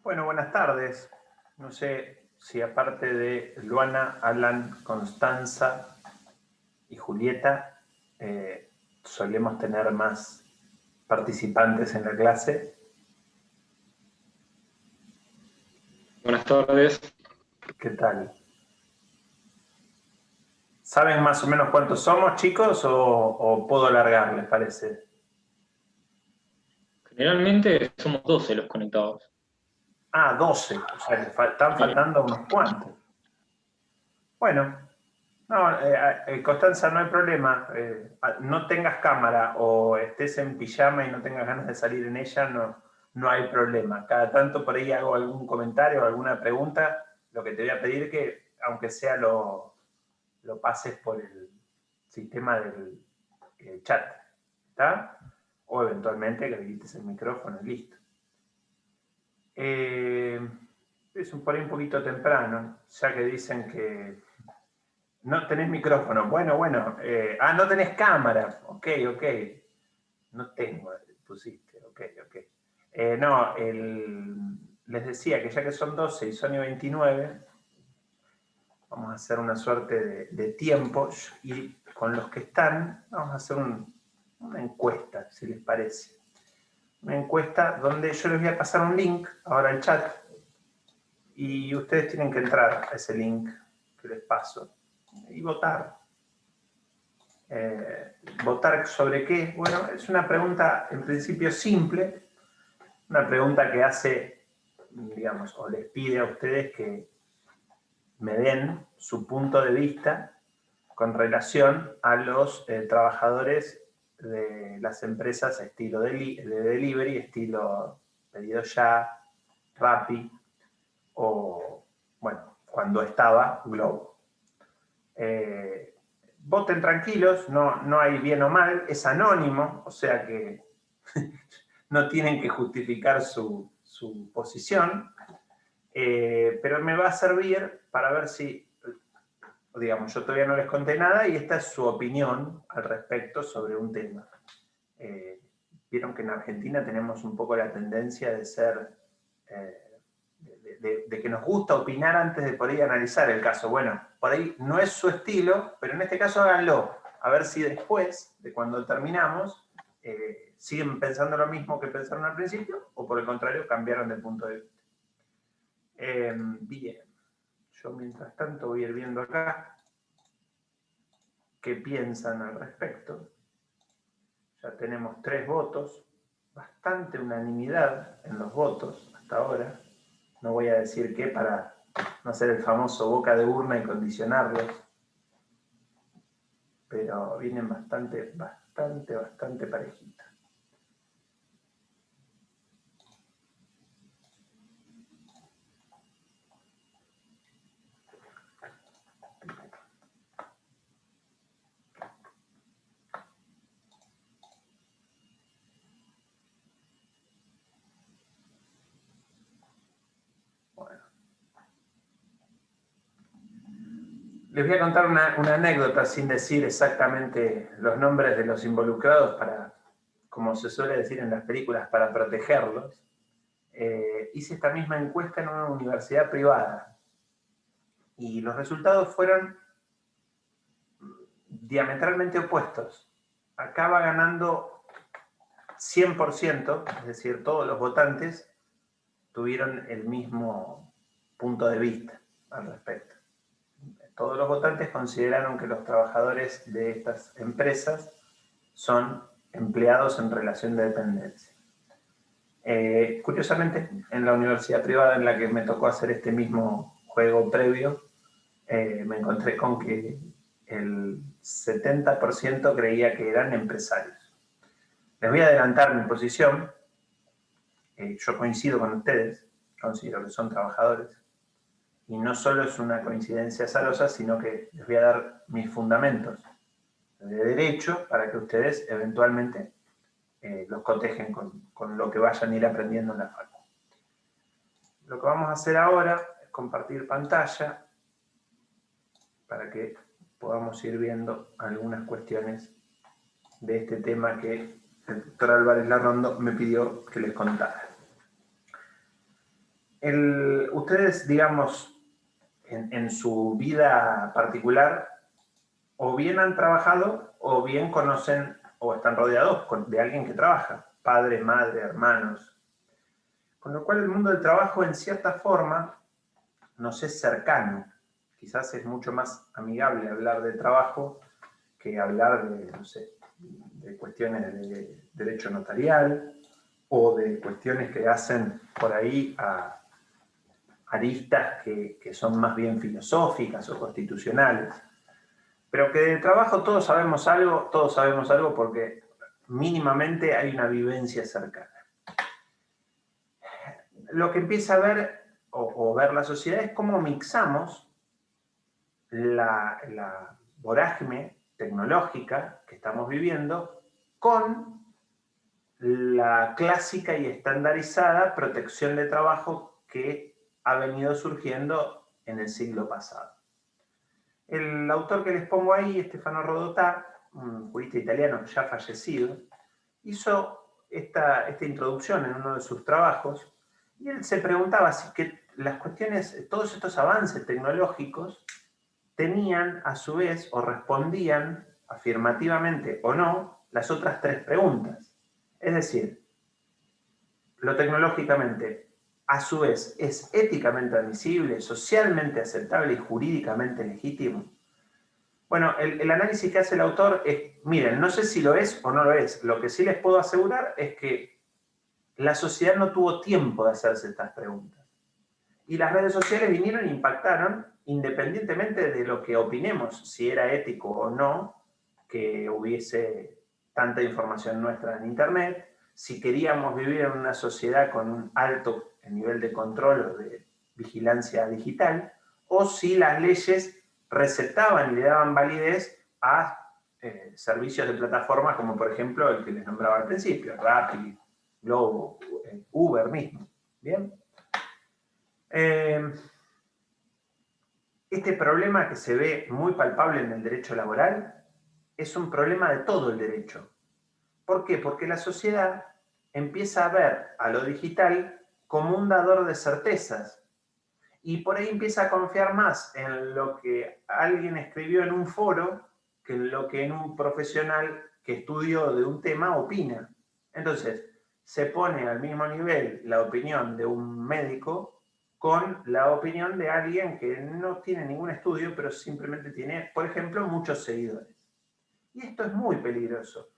Bueno, buenas tardes. No sé si aparte de Luana, Alan, Constanza y Julieta, solemos tener más participantes en la clase. Buenas tardes. ¿Qué tal? ¿Saben más o menos cuántos somos, chicos, o puedo alargar, les parece? Generalmente somos 12 los conectados. Ah, 12. O sea, les están Sí. faltando unos cuantos. Bueno, no, Constanza, no hay problema. No tengas cámara o estés en pijama y no tengas ganas de salir en ella, no hay problema. Cada tanto por ahí hago algún comentario o alguna pregunta. Lo que te voy a pedir es que, aunque sea, lo pases por el sistema del chat, ¿está? O eventualmente que habilites el micrófono y listo. Es por ahí un poquito temprano, ya que dicen que no tenés micrófono. Bueno. No tenés cámara. Ok. No tengo, pusiste. Ok. No, les decía que ya que son 12 y son 29, vamos a hacer una suerte de tiempo y con los que están vamos a hacer una encuesta, si les parece. Una encuesta donde yo les voy a pasar un link ahora al chat y ustedes tienen que entrar a ese link que les paso y votar. ¿Votar sobre qué? Bueno, es una pregunta en principio simple, una pregunta que hace, digamos, o les pide a ustedes que me den su punto de vista con relación a los trabajadores de las empresas estilo de delivery, estilo Pedido Ya, Rappi o, bueno, cuando estaba Globo. Voten tranquilos, no hay bien o mal, es anónimo, o sea que no tienen que justificar su posición, pero me va a servir para ver si, digamos, yo todavía no les conté nada y esta es su opinión al respecto sobre un tema. Vieron que en Argentina tenemos un poco la tendencia de ser, de que nos gusta opinar antes de por ahí analizar el caso. Bueno, por ahí no es su estilo, pero en este caso háganlo. A ver si después de cuando terminamos siguen pensando lo mismo que pensaron al principio o por el contrario cambiaron de punto de vista. Bien, yo mientras tanto voy a ir viendo acá qué piensan al respecto. Ya tenemos 3 votos, bastante unanimidad en los votos hasta ahora. No voy a decir qué para no hacer el famoso boca de urna y condicionarlos, pero vienen bastante parejitas. Bueno. Les voy a contar una anécdota sin decir exactamente los nombres de los involucrados para, como se suele decir en las películas, para protegerlos. Hice esta misma encuesta en una universidad privada y los resultados fueron diametralmente opuestos. Acá va ganando 100%, es decir, todos los votantes tuvieron el mismo punto de vista al respecto. Todos los votantes consideraron que los trabajadores de estas empresas son empleados en relación de dependencia. Curiosamente, en la universidad privada en la que me tocó hacer este mismo juego previo, me encontré con que el 70% creía que eran empresarios. Les voy a adelantar mi posición. Yo coincido con ustedes, considero que son trabajadores. Y no solo es una coincidencia azarosa, sino que les voy a dar mis fundamentos de derecho para que ustedes eventualmente los cotejen con lo que vayan a ir aprendiendo en la facultad. Lo que vamos a hacer ahora es compartir pantalla para que podamos ir viendo algunas cuestiones de este tema que el doctor Álvarez Larrondo me pidió que les contara. Ustedes, digamos, en su vida particular, o bien han trabajado, o bien conocen, o están rodeados de alguien que trabaja, padre, madre, hermanos. Con lo cual el mundo del trabajo, en cierta forma, nos es cercano. Quizás es mucho más amigable hablar de trabajo que hablar de, no sé, de cuestiones de derecho notarial o de cuestiones que hacen por ahí a aristas que son más bien filosóficas o constitucionales. Pero que de trabajo todos sabemos algo porque mínimamente hay una vivencia cercana. Lo que empieza a ver o ver la sociedad es cómo mixamos la vorágine tecnológica que estamos viviendo con la clásica y estandarizada protección de trabajo que ha venido surgiendo en el siglo pasado. El autor que les pongo ahí, Stefano Rodotà, un jurista italiano ya fallecido, hizo esta introducción en uno de sus trabajos y él se preguntaba si que las cuestiones, todos estos avances tecnológicos tenían a su vez o respondían afirmativamente o no las otras tres preguntas. Es decir, lo tecnológicamente a su vez es éticamente admisible, socialmente aceptable y jurídicamente legítimo. Bueno, el análisis que hace el autor es, miren, no sé si lo es o no lo es. Lo que sí les puedo asegurar es que la sociedad no tuvo tiempo de hacerse estas preguntas. Y las redes sociales vinieron e impactaron, independientemente de lo que opinemos, si era ético o no, que hubiese tanta información nuestra en Internet, si queríamos vivir en una sociedad con un alto nivel de control o de vigilancia digital, o si las leyes recetaban y le daban validez a servicios de plataformas como por ejemplo el que les nombraba al principio, Rappi, Globo, Uber mismo. ¿Bien? Este problema que se ve muy palpable en el derecho laboral es un problema de todo el derecho. ¿Por qué? Porque la sociedad empieza a ver a lo digital como un dador de certezas y por ahí empieza a confiar más en lo que alguien escribió en un foro que en lo que en un profesional que estudió de un tema opina. Entonces, se pone al mismo nivel la opinión de un médico con la opinión de alguien que no tiene ningún estudio, pero simplemente tiene, por ejemplo, muchos seguidores. Y esto es muy peligroso.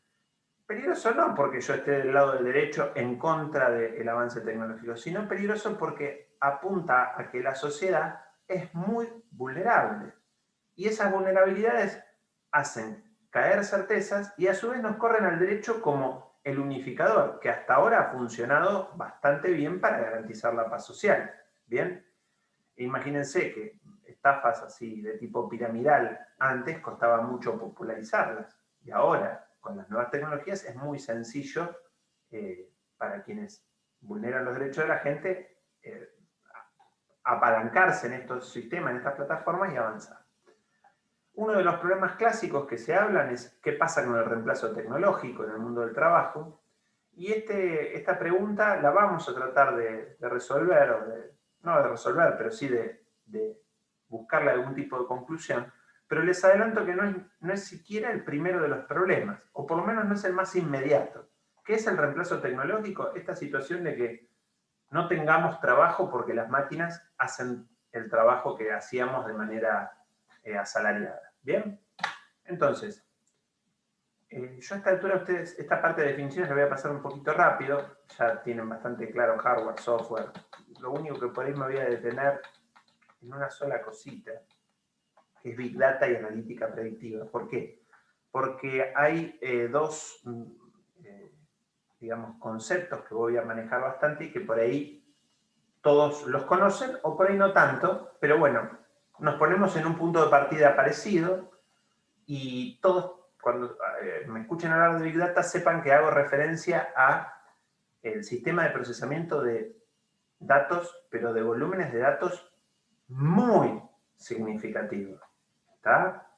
Peligroso no porque yo esté del lado del derecho en contra del avance tecnológico, sino peligroso porque apunta a que la sociedad es muy vulnerable. Y esas vulnerabilidades hacen caer certezas y a su vez nos corren al derecho como el unificador, que hasta ahora ha funcionado bastante bien para garantizar la paz social. ¿Bien? Imagínense que estafas así de tipo piramidal antes costaba mucho popularizarlas y ahora con las nuevas tecnologías es muy sencillo para quienes vulneran los derechos de la gente apalancarse en estos sistemas, en estas plataformas y avanzar. Uno de los problemas clásicos que se hablan es qué pasa con el reemplazo tecnológico en el mundo del trabajo y esta pregunta la vamos a tratar de resolver o no de resolver, pero sí de buscarle algún tipo de conclusión, pero les adelanto que no es siquiera el primero de los problemas, o por lo menos no es el más inmediato. ¿Qué es el reemplazo tecnológico? Esta situación de que no tengamos trabajo porque las máquinas hacen el trabajo que hacíamos de manera asalariada. ¿Bien? Entonces, yo a esta altura, ustedes, esta parte de definiciones la voy a pasar un poquito rápido, ya tienen bastante claro hardware, software. Lo único que por ahí me voy a detener en una sola cosita, que es Big Data y analítica predictiva. ¿Por qué? Porque hay dos, digamos, conceptos que voy a manejar bastante y que por ahí todos los conocen o por ahí no tanto, pero bueno, nos ponemos en un punto de partida parecido y todos cuando me escuchen hablar de Big Data sepan que hago referencia a el sistema de procesamiento de datos, pero de volúmenes de datos muy significativos. ¿Está?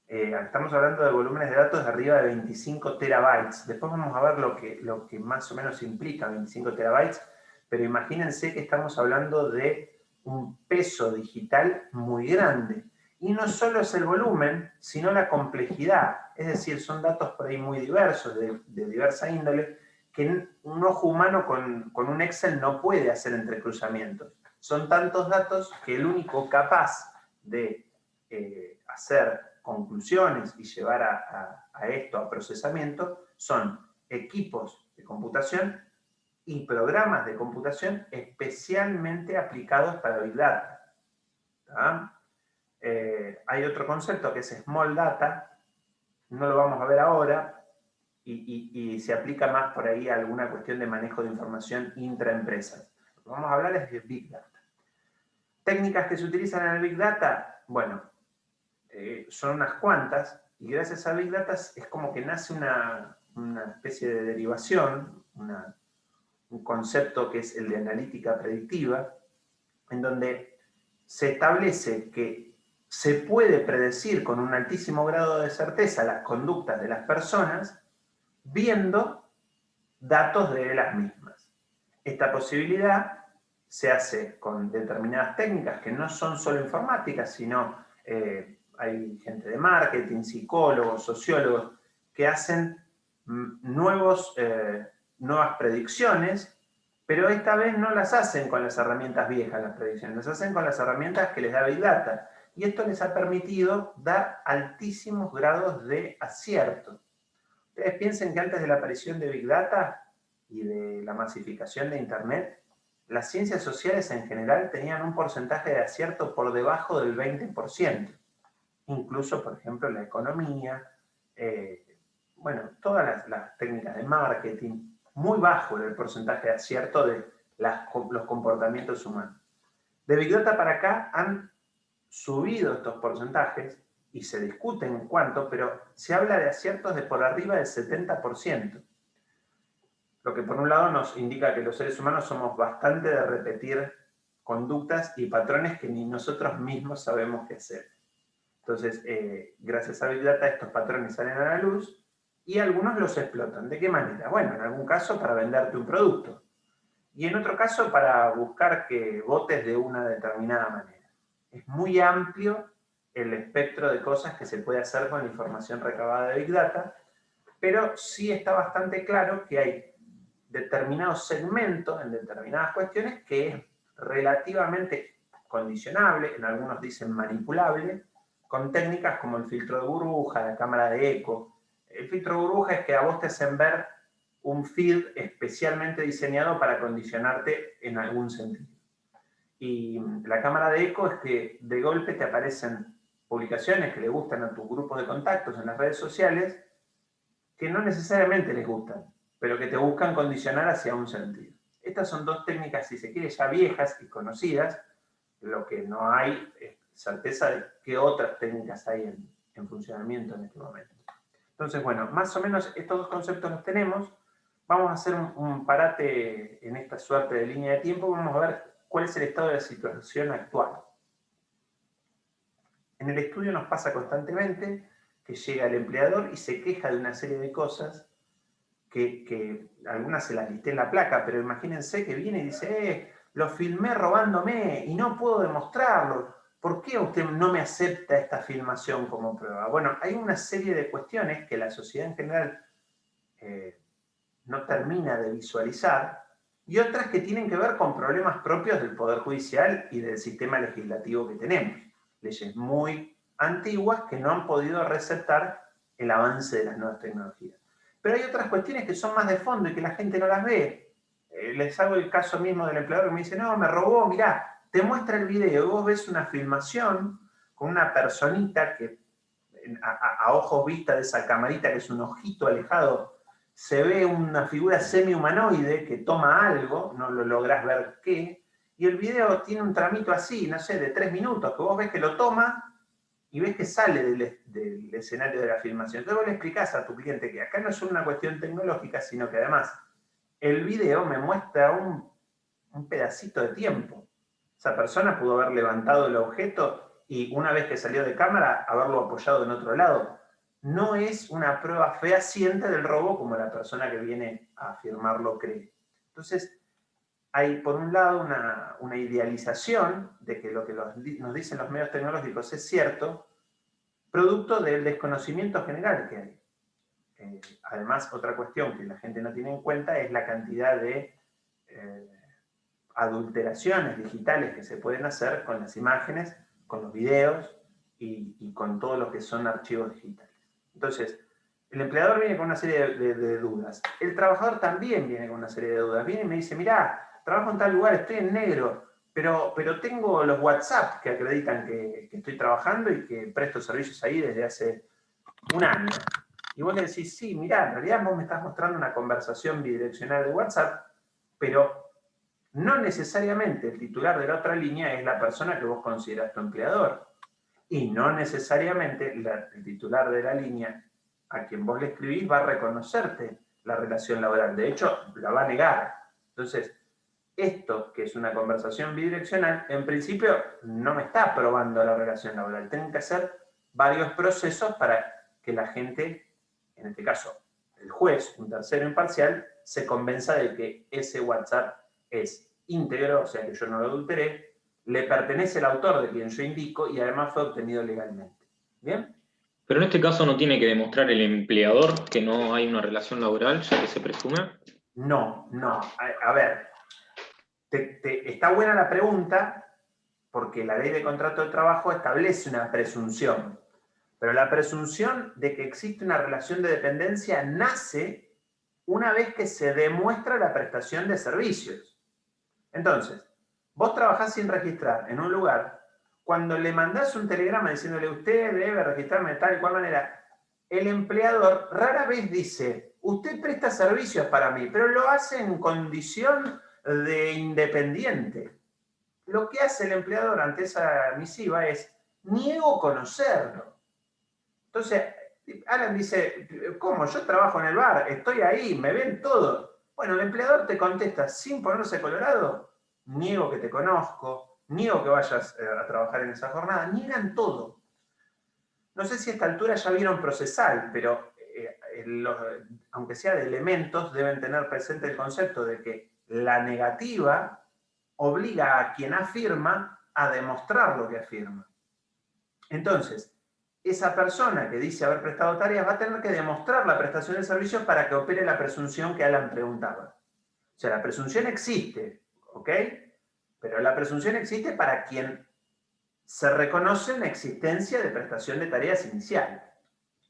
Estamos hablando de volúmenes de datos de arriba de 25 terabytes. Después vamos a ver lo que más o menos implica 25 terabytes, pero imagínense que estamos hablando de un peso digital muy grande. Y no solo es el volumen, sino la complejidad. Es decir, son datos por ahí muy diversos, de diversa índole, que un ojo humano con un Excel no puede hacer entrecruzamientos. Son tantos datos que el único capaz de hacer conclusiones y llevar a esto a procesamiento son equipos de computación y programas de computación especialmente aplicados para Big Data. Hay otro concepto que es Small Data, no lo vamos a ver ahora, y se aplica más por ahí a alguna cuestión de manejo de información intraempresas. Lo que vamos a hablar es de Big Data. Técnicas que se utilizan en el Big Data, bueno, son unas cuantas, y gracias a Big Data es como que nace una especie de derivación, un concepto que es el de analítica predictiva, en donde se establece que se puede predecir con un altísimo grado de certeza las conductas de las personas viendo datos de las mismas. Esta posibilidad se hace con determinadas técnicas que no son solo informáticas, sino hay gente de marketing, psicólogos, sociólogos, que hacen nuevas predicciones, pero esta vez no las hacen con las herramientas viejas, las predicciones, las hacen con las herramientas que les da Big Data. Y esto les ha permitido dar altísimos grados de acierto. Ustedes piensen que antes de la aparición de Big Data y de la masificación de Internet, las ciencias sociales en general tenían un porcentaje de acierto por debajo del 20%. Incluso, por ejemplo, la economía, bueno, todas las técnicas de marketing, muy bajo el porcentaje de acierto de los comportamientos humanos. De Big Data para acá han subido estos porcentajes y se discuten en cuánto, pero se habla de aciertos de por arriba del 70%. Lo que por un lado nos indica que los seres humanos somos bastante de repetir conductas y patrones que ni nosotros mismos sabemos qué hacer. Entonces, gracias a Big Data estos patrones salen a la luz y algunos los explotan. ¿De qué manera? Bueno, en algún caso para venderte un producto y en otro caso para buscar que votes de una determinada manera. Es muy amplio el espectro de cosas que se puede hacer con la información recabada de Big Data, pero sí está bastante claro que hay determinados segmentos en determinadas cuestiones que es relativamente condicionable, en algunos dicen manipulable, con técnicas como el filtro de burbuja, la cámara de eco. El filtro de burbuja es que a vos te hacen ver un feed especialmente diseñado para condicionarte en algún sentido. Y la cámara de eco es que de golpe te aparecen publicaciones que le gustan a tus grupos de contactos en las redes sociales que no necesariamente les gustan, pero que te buscan condicionar hacia un sentido. Estas son dos técnicas, si se quiere, ya viejas y conocidas. Lo que no hay es certeza de qué otras técnicas hay en funcionamiento en este momento. Entonces, bueno, más o menos estos dos conceptos los tenemos. Vamos a hacer un parate en esta suerte de línea de tiempo. Vamos a ver cuál es el estado de la situación actual. En el estudio nos pasa constantemente que llega el empleador y se queja de una serie de cosas que algunas se las listé en la placa, pero imagínense que viene y dice, lo filmé robándome y no puedo demostrarlo. ¿Por qué usted no me acepta esta filmación como prueba? Bueno, hay una serie de cuestiones que la sociedad en general no termina de visualizar y otras que tienen que ver con problemas propios del Poder Judicial y del sistema legislativo que tenemos. Leyes muy antiguas que no han podido receptar el avance de las nuevas tecnologías. Pero hay otras cuestiones que son más de fondo y que la gente no las ve. Les hago el caso mismo del empleador que me dice, no, me robó, mirá, te muestra el video y vos ves una filmación con una personita que a ojos vista de esa camarita que es un ojito alejado, se ve una figura semi-humanoide que toma algo, no lo lográs ver qué, y el video tiene un tramito así, no sé, de 3 minutos, que vos ves que lo toma y ves que sale del escenario de la filmación. Entonces vos le explicás a tu cliente que acá no es una cuestión tecnológica, sino que además el video me muestra un pedacito de tiempo. Esa persona pudo haber levantado el objeto y una vez que salió de cámara, haberlo apoyado en otro lado. No es una prueba fehaciente del robo como la persona que viene a afirmarlo cree. Entonces, hay por un lado una idealización de que lo que nos dicen los medios tecnológicos es cierto, producto del desconocimiento general que hay. Además, otra cuestión que la gente no tiene en cuenta es la cantidad de adulteraciones digitales que se pueden hacer con las imágenes, con los videos y con todo lo que son archivos digitales. Entonces, el empleador viene con una serie de dudas. El trabajador también viene con una serie de dudas. Viene y me dice, mirá, trabajo en tal lugar, estoy en negro, pero tengo los WhatsApp que acreditan que estoy trabajando y que presto servicios ahí desde hace un año. Y vos le decís, sí, mirá, en realidad vos me estás mostrando una conversación bidireccional de WhatsApp, pero no necesariamente el titular de la otra línea es la persona que vos considerás tu empleador. Y no necesariamente el titular de la línea a quien vos le escribís va a reconocerte la relación laboral. De hecho, la va a negar. Entonces, esto, que es una conversación bidireccional, en principio no me está probando la relación laboral. Tengo que hacer varios procesos para que la gente, en este caso el juez, un tercero imparcial, se convenza de que ese WhatsApp es íntegro, o sea que yo no lo adulteré, le pertenece al autor de quien yo indico y además fue obtenido legalmente. ¿Bien? Pero en este caso no tiene que demostrar el empleador que no hay una relación laboral, ya que se presume. No. A ver, está buena la pregunta porque la ley de contrato de trabajo establece una presunción. Pero la presunción de que existe una relación de dependencia nace una vez que se demuestra la prestación de servicios. Entonces, vos trabajás sin registrar en un lugar, cuando le mandás un telegrama diciéndole usted debe registrarme de tal y cual manera, el empleador rara vez dice, usted presta servicios para mí, pero lo hace en condición de independiente. Lo que hace el empleador ante esa misiva es, niego conocerlo. Entonces, Alan dice, ¿cómo? Yo trabajo en el bar, estoy ahí, me ven todo. Bueno, el empleador te contesta sin ponerse colorado, niego que te conozco, niego que vayas a trabajar en esa jornada, niegan todo. No sé si a esta altura ya vieron procesal, pero aunque sea de elementos, deben tener presente el concepto de que la negativa obliga a quien afirma a demostrar lo que afirma. Entonces, esa persona que dice haber prestado tareas va a tener que demostrar la prestación de servicios para que opere la presunción que Alan preguntaba. O sea, la presunción existe, ¿ok? Pero la presunción existe para quien se reconoce la existencia de prestación de tareas inicial.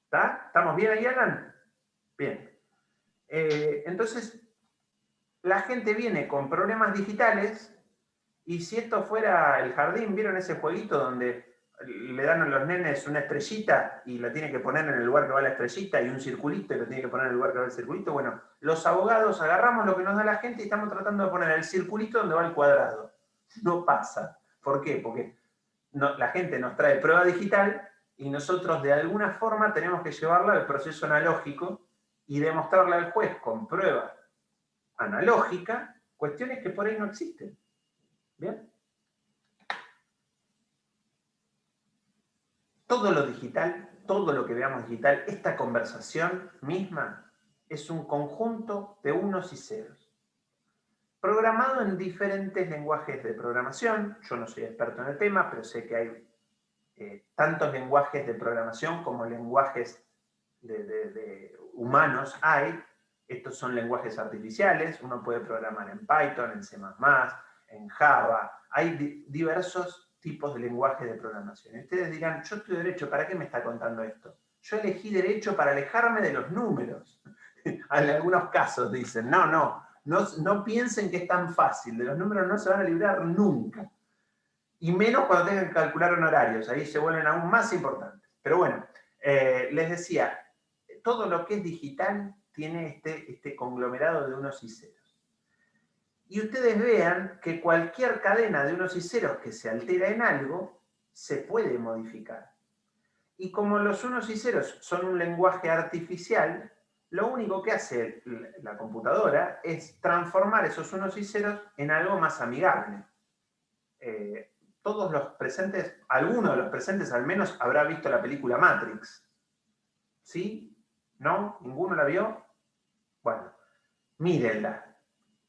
¿Está? ¿Estamos bien ahí, Alan? Bien. Entonces, la gente viene con problemas digitales y si esto fuera el jardín, ¿vieron ese jueguito donde le dan a los nenes una estrellita y la tiene que poner en el lugar que va la estrellita y un circulito y lo tiene que poner en el lugar que va el circulito? Bueno, los abogados agarramos lo que nos da la gente y estamos tratando de poner el circulito donde va el cuadrado. No pasa. ¿Por qué? Porque la gente nos trae prueba digital y nosotros de alguna forma tenemos que llevarla al proceso analógico y demostrarle al juez con prueba analógica cuestiones que por ahí no existen. ¿Bien? Todo lo digital, todo lo que veamos digital, esta conversación misma es un conjunto de unos y ceros. Programado en diferentes lenguajes de programación, yo no soy experto en el tema, pero sé que hay tantos lenguajes de programación como lenguajes humanos hay. Estos son lenguajes artificiales, uno puede programar en Python, en C++, en Java, hay diversos tipos de lenguajes de programación. Y ustedes dirán, yo estudio Derecho, ¿para qué me está contando esto? Yo elegí Derecho para alejarme de los números. En algunos casos dicen, no piensen que es tan fácil, de los números no se van a librar nunca. Y menos cuando tengan que calcular honorarios, ahí se vuelven aún más importantes. Pero bueno, les decía, todo lo que es digital tiene este conglomerado de unos y ceros. Y ustedes vean que cualquier cadena de unos y ceros que se altera en algo, se puede modificar. Y como los unos y ceros son un lenguaje artificial, lo único que hace la computadora es transformar esos unos y ceros en algo más amigable. Todos los presentes, alguno de los presentes al menos, habrá visto la película Matrix. ¿Sí? ¿No? ¿Ninguno la vio? Bueno, mírenla.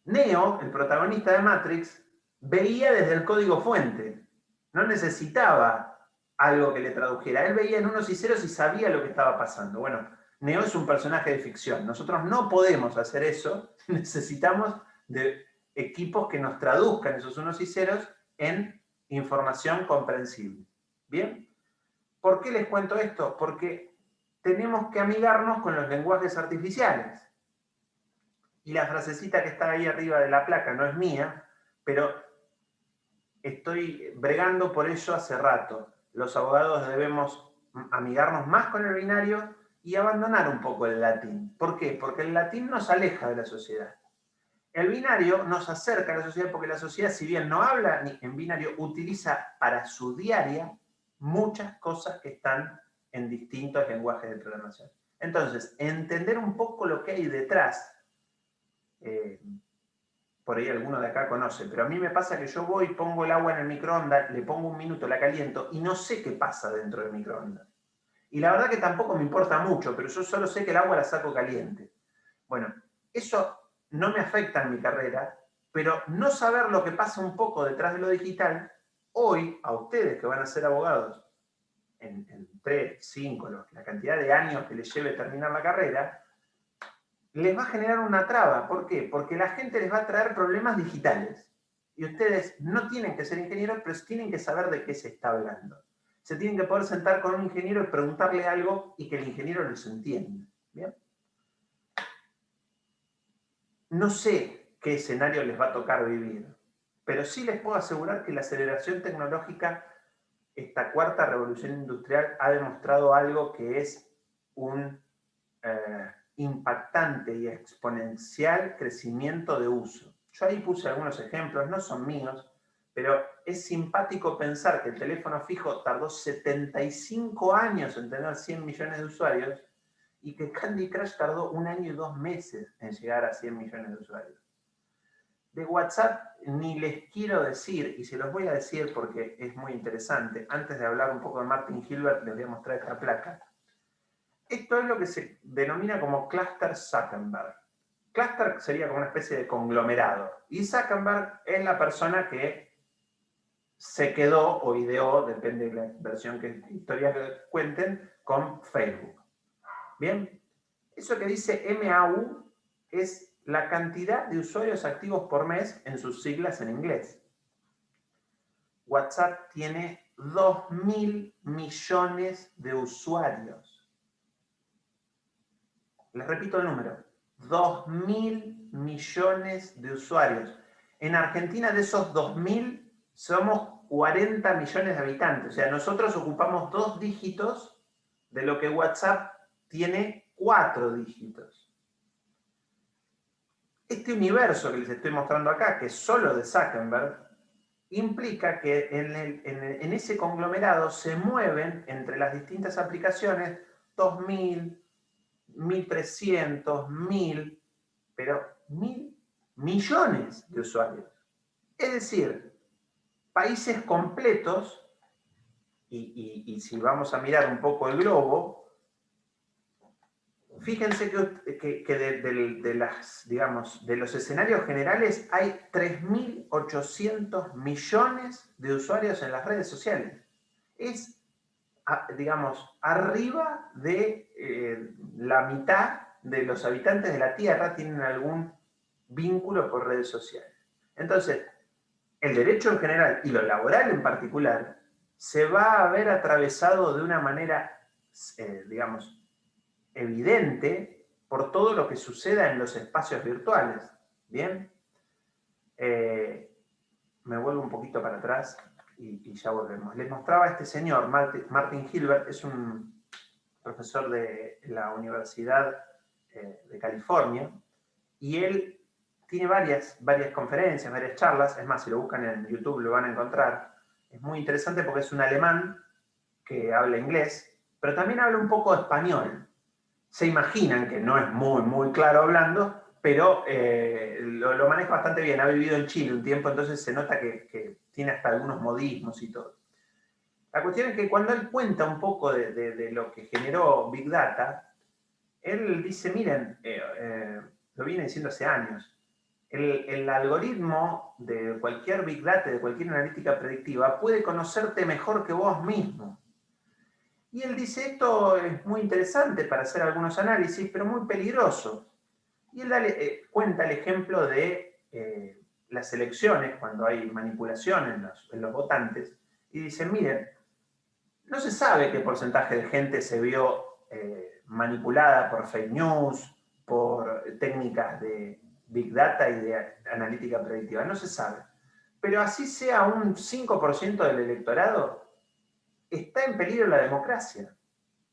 Neo, el protagonista de Matrix, veía desde el código fuente. No necesitaba algo que le tradujera. Él veía en unos y ceros y sabía lo que estaba pasando. Bueno, Neo es un personaje de ficción. Nosotros no podemos hacer eso. Necesitamos de equipos que nos traduzcan esos unos y ceros en información comprensible. ¿Bien? ¿Por qué les cuento esto? Porque tenemos que amigarnos con los lenguajes artificiales. Y la frasecita que está ahí arriba de la placa no es mía, pero estoy bregando por ello hace rato. Los abogados debemos amigarnos más con el binario y abandonar un poco el latín. ¿Por qué? Porque el latín nos aleja de la sociedad. El binario nos acerca a la sociedad porque la sociedad, si bien no habla en binario, utiliza para su diaria muchas cosas que están en distintos lenguajes de programación. Entonces, entender un poco lo que hay detrás, por ahí alguno de acá conoce, pero a mí me pasa que yo voy, pongo el agua en el microondas, le pongo un minuto, la caliento y no sé qué pasa dentro del microondas. Y la verdad que tampoco me importa mucho, pero yo solo sé que el agua la saco caliente. Bueno, eso no me afecta en mi carrera, pero no saber lo que pasa un poco detrás de lo digital, hoy a ustedes que van a ser abogados en 3, 5, la cantidad de años que les lleve terminar la carrera, les va a generar una traba. ¿Por qué? Porque la gente les va a traer problemas digitales. Y ustedes no tienen que ser ingenieros, pero tienen que saber de qué se está hablando. Se tienen que poder sentar con un ingeniero y preguntarle algo y que el ingeniero los entienda. ¿Bien? No sé qué escenario les va a tocar vivir, pero sí les puedo asegurar que la aceleración tecnológica, esta cuarta revolución industrial, ha demostrado algo que es un impactante y exponencial crecimiento de uso. Yo ahí puse algunos ejemplos, no son míos, pero es simpático pensar que el teléfono fijo tardó 75 años en tener 100 millones de usuarios y que Candy Crush tardó 1 año y 2 meses en llegar a 100 millones de usuarios. De WhatsApp ni les quiero decir, y se los voy a decir porque es muy interesante. Antes de hablar un poco de Martin Hilbert, les voy a mostrar esta placa. Esto es lo que se denomina como Cluster Zuckerberg. Cluster sería como una especie de conglomerado. Y Zuckerberg es la persona que se quedó o ideó, depende de la versión que historias que cuenten, con Facebook. Bien, eso que dice MAU es la cantidad de usuarios activos por mes en sus siglas en inglés. WhatsApp tiene 2.000 millones de usuarios. Les repito el número, 2.000 millones de usuarios. En Argentina de esos 2.000 somos 40 millones de habitantes. O sea, nosotros ocupamos 2 dígitos de lo que WhatsApp tiene 4 dígitos. Este universo que les estoy mostrando acá, que es solo de Zuckerberg, implica que en ese conglomerado se mueven entre las distintas aplicaciones 2.000, 1.300, 1.000, pero 1.000 millones de usuarios. Es decir, países completos, y si vamos a mirar un poco el globo, fíjense que de los escenarios generales hay 3.800 millones de usuarios en las redes sociales. Es, digamos, arriba de la mitad de los habitantes de la Tierra tienen algún vínculo por redes sociales. Entonces, el derecho en general y lo laboral en particular se va a ver atravesado de una manera, digamos, evidente por todo lo que suceda en los espacios virtuales. ¿Bien? Me vuelvo un poquito para atrás y ya volvemos. Les mostraba a este señor, Martin Hilbert, es un profesor de la Universidad de California, y él tiene varias conferencias, varias charlas. Es más, si lo buscan en YouTube lo van a encontrar. Es muy interesante porque es un alemán que habla inglés, pero también habla un poco español. Se imaginan que no es muy claro hablando, pero lo maneja bastante bien. Ha vivido en Chile un tiempo, entonces se nota que tiene hasta algunos modismos y todo. La cuestión es que cuando él cuenta un poco de lo que generó Big Data, él dice, miren, lo viene diciendo hace años, El algoritmo de cualquier Big Data, de cualquier analítica predictiva, puede conocerte mejor que vos mismo. Y él dice, esto es muy interesante para hacer algunos análisis, pero muy peligroso. Y él cuenta el ejemplo de las elecciones, cuando hay manipulación en los votantes, y dice, miren, no se sabe qué porcentaje de gente se vio manipulada por fake news, por técnicas de Big Data y de analítica predictiva, no se sabe. Pero así sea un 5% del electorado, está en peligro la democracia.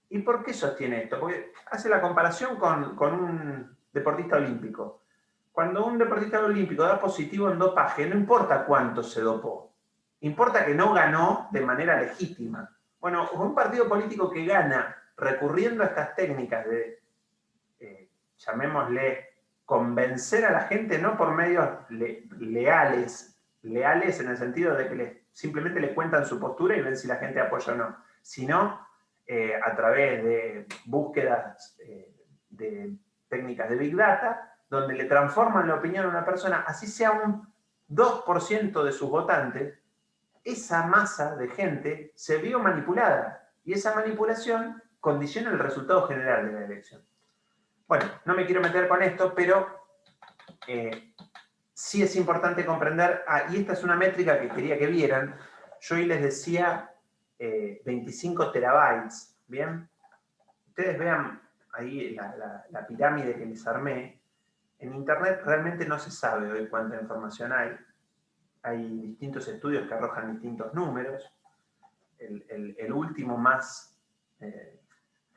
¿Y por qué sostiene esto? Porque hace la comparación con un deportista olímpico. Cuando un deportista olímpico da positivo en dopaje, no importa cuánto se dopó, importa que no ganó de manera legítima. Bueno, un partido político que gana recurriendo a estas técnicas de, llamémosle, convencer a la gente no por medios leales en el sentido de que simplemente les cuentan su postura y ven si la gente apoya o no, sino a través de búsquedas de técnicas de Big Data, donde le transforman la opinión a una persona, así sea un 2% de sus votantes, esa masa de gente se vio manipulada y esa manipulación condiciona el resultado general de la elección. Bueno, no me quiero meter con esto, pero sí es importante comprender, y esta es una métrica que quería que vieran, yo hoy les decía 25 terabytes, ¿bien? Ustedes vean ahí la pirámide que les armé. En Internet realmente no se sabe hoy cuánta información hay. Hay distintos estudios que arrojan distintos números. El último más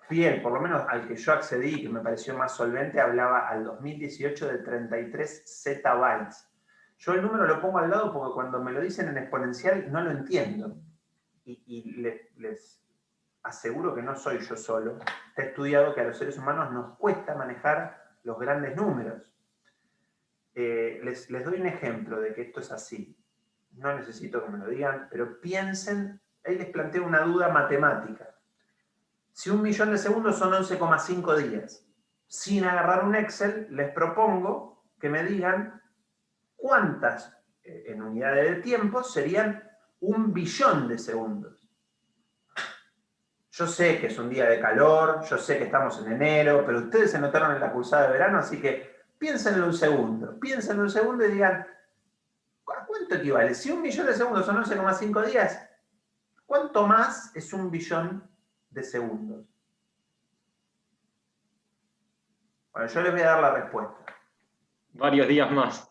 fiel, por lo menos al que yo accedí, que me pareció más solvente, hablaba al 2018 de 33 zettabytes. Yo el número lo pongo al lado porque cuando me lo dicen en exponencial no lo entiendo. Y les aseguro que no soy yo solo. Está estudiado que a los seres humanos nos cuesta manejar los grandes números. Les doy un ejemplo de que esto es así. No necesito que me lo digan, pero piensen, ahí les planteo una duda matemática. Si 1.000.000 de segundos son 11,5 días, sin agarrar un Excel, les propongo que me digan cuántas en unidades de tiempo serían 1.000.000.000 de segundos. Yo sé que es un día de calor, yo sé que estamos en enero, pero ustedes se notaron en la cursada de verano, así que piénsenlo un segundo y digan, ¿a cuánto equivale? Si 1.000.000 de segundos son 11,5 días, ¿cuánto más es 1.000.000.000 de segundos? Bueno, yo les voy a dar la respuesta. Varios días más.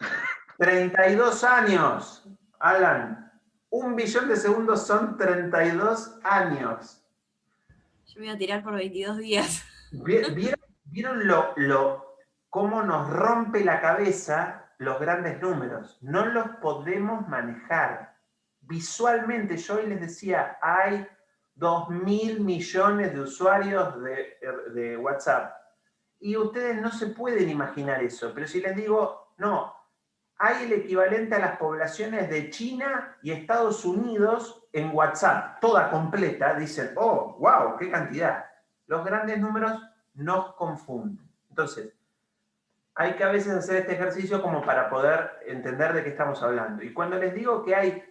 32 años, Alan. 1.000.000 de segundos son 32 años. Yo me voy a tirar por 22 días. ¿Vieron cómo nos rompe la cabeza los grandes números? No los podemos manejar. Visualmente, yo hoy les decía, hay 2.000 millones de usuarios de WhatsApp. Y ustedes no se pueden imaginar eso. Pero si les digo, no, hay el equivalente a las poblaciones de China y Estados Unidos en WhatsApp, toda completa, dicen, oh, wow, qué cantidad. Los grandes números nos confunden. Entonces, hay que a veces hacer este ejercicio como para poder entender de qué estamos hablando. Y cuando les digo que hay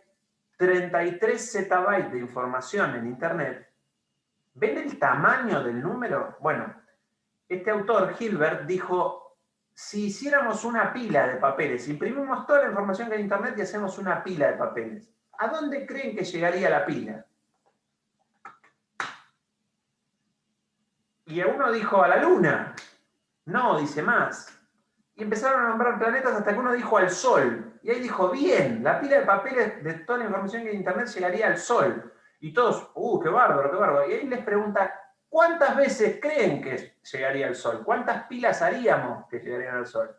33 zettabytes de información en Internet, ¿ven el tamaño del número? Bueno, este autor, Hilbert, dijo, si hiciéramos una pila de papeles, imprimimos toda la información que hay en Internet y hacemos una pila de papeles, ¿a dónde creen que llegaría la pila? Y uno dijo, a la Luna. No, dice más. Y empezaron a nombrar planetas hasta que uno dijo al Sol. Y ahí dijo, bien, la pila de papeles de toda la información que hay en Internet llegaría al Sol. Y todos, qué bárbaro, qué bárbaro. Y ahí les pregunta, ¿cuántas veces creen que llegaría al Sol? ¿Cuántas pilas haríamos que llegarían al Sol?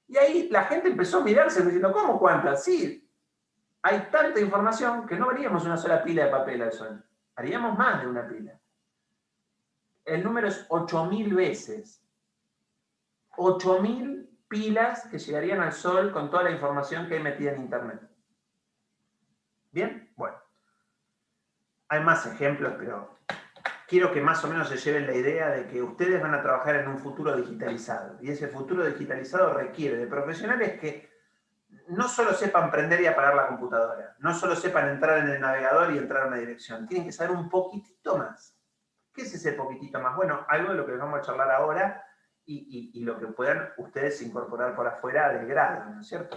Y ahí la gente empezó a mirarse diciendo, ¿cómo cuántas? Sí, hay tanta información que no haríamos una sola pila de papel al Sol. Haríamos más de una pila. El número es 8.000 veces. 8.000 pilas que llegarían al Sol con toda la información que hay metida en Internet. ¿Bien? Bueno. Hay más ejemplos, pero quiero que más o menos se lleven la idea de que ustedes van a trabajar en un futuro digitalizado. Y ese futuro digitalizado requiere de profesionales que no solo sepan prender y apagar la computadora, no solo sepan entrar en el navegador y entrar a una dirección, tienen que saber un poquitito más. ¿Qué es ese poquitito más? Bueno, algo de lo que vamos a charlar ahora y lo que puedan ustedes incorporar por afuera del grado, ¿no es cierto?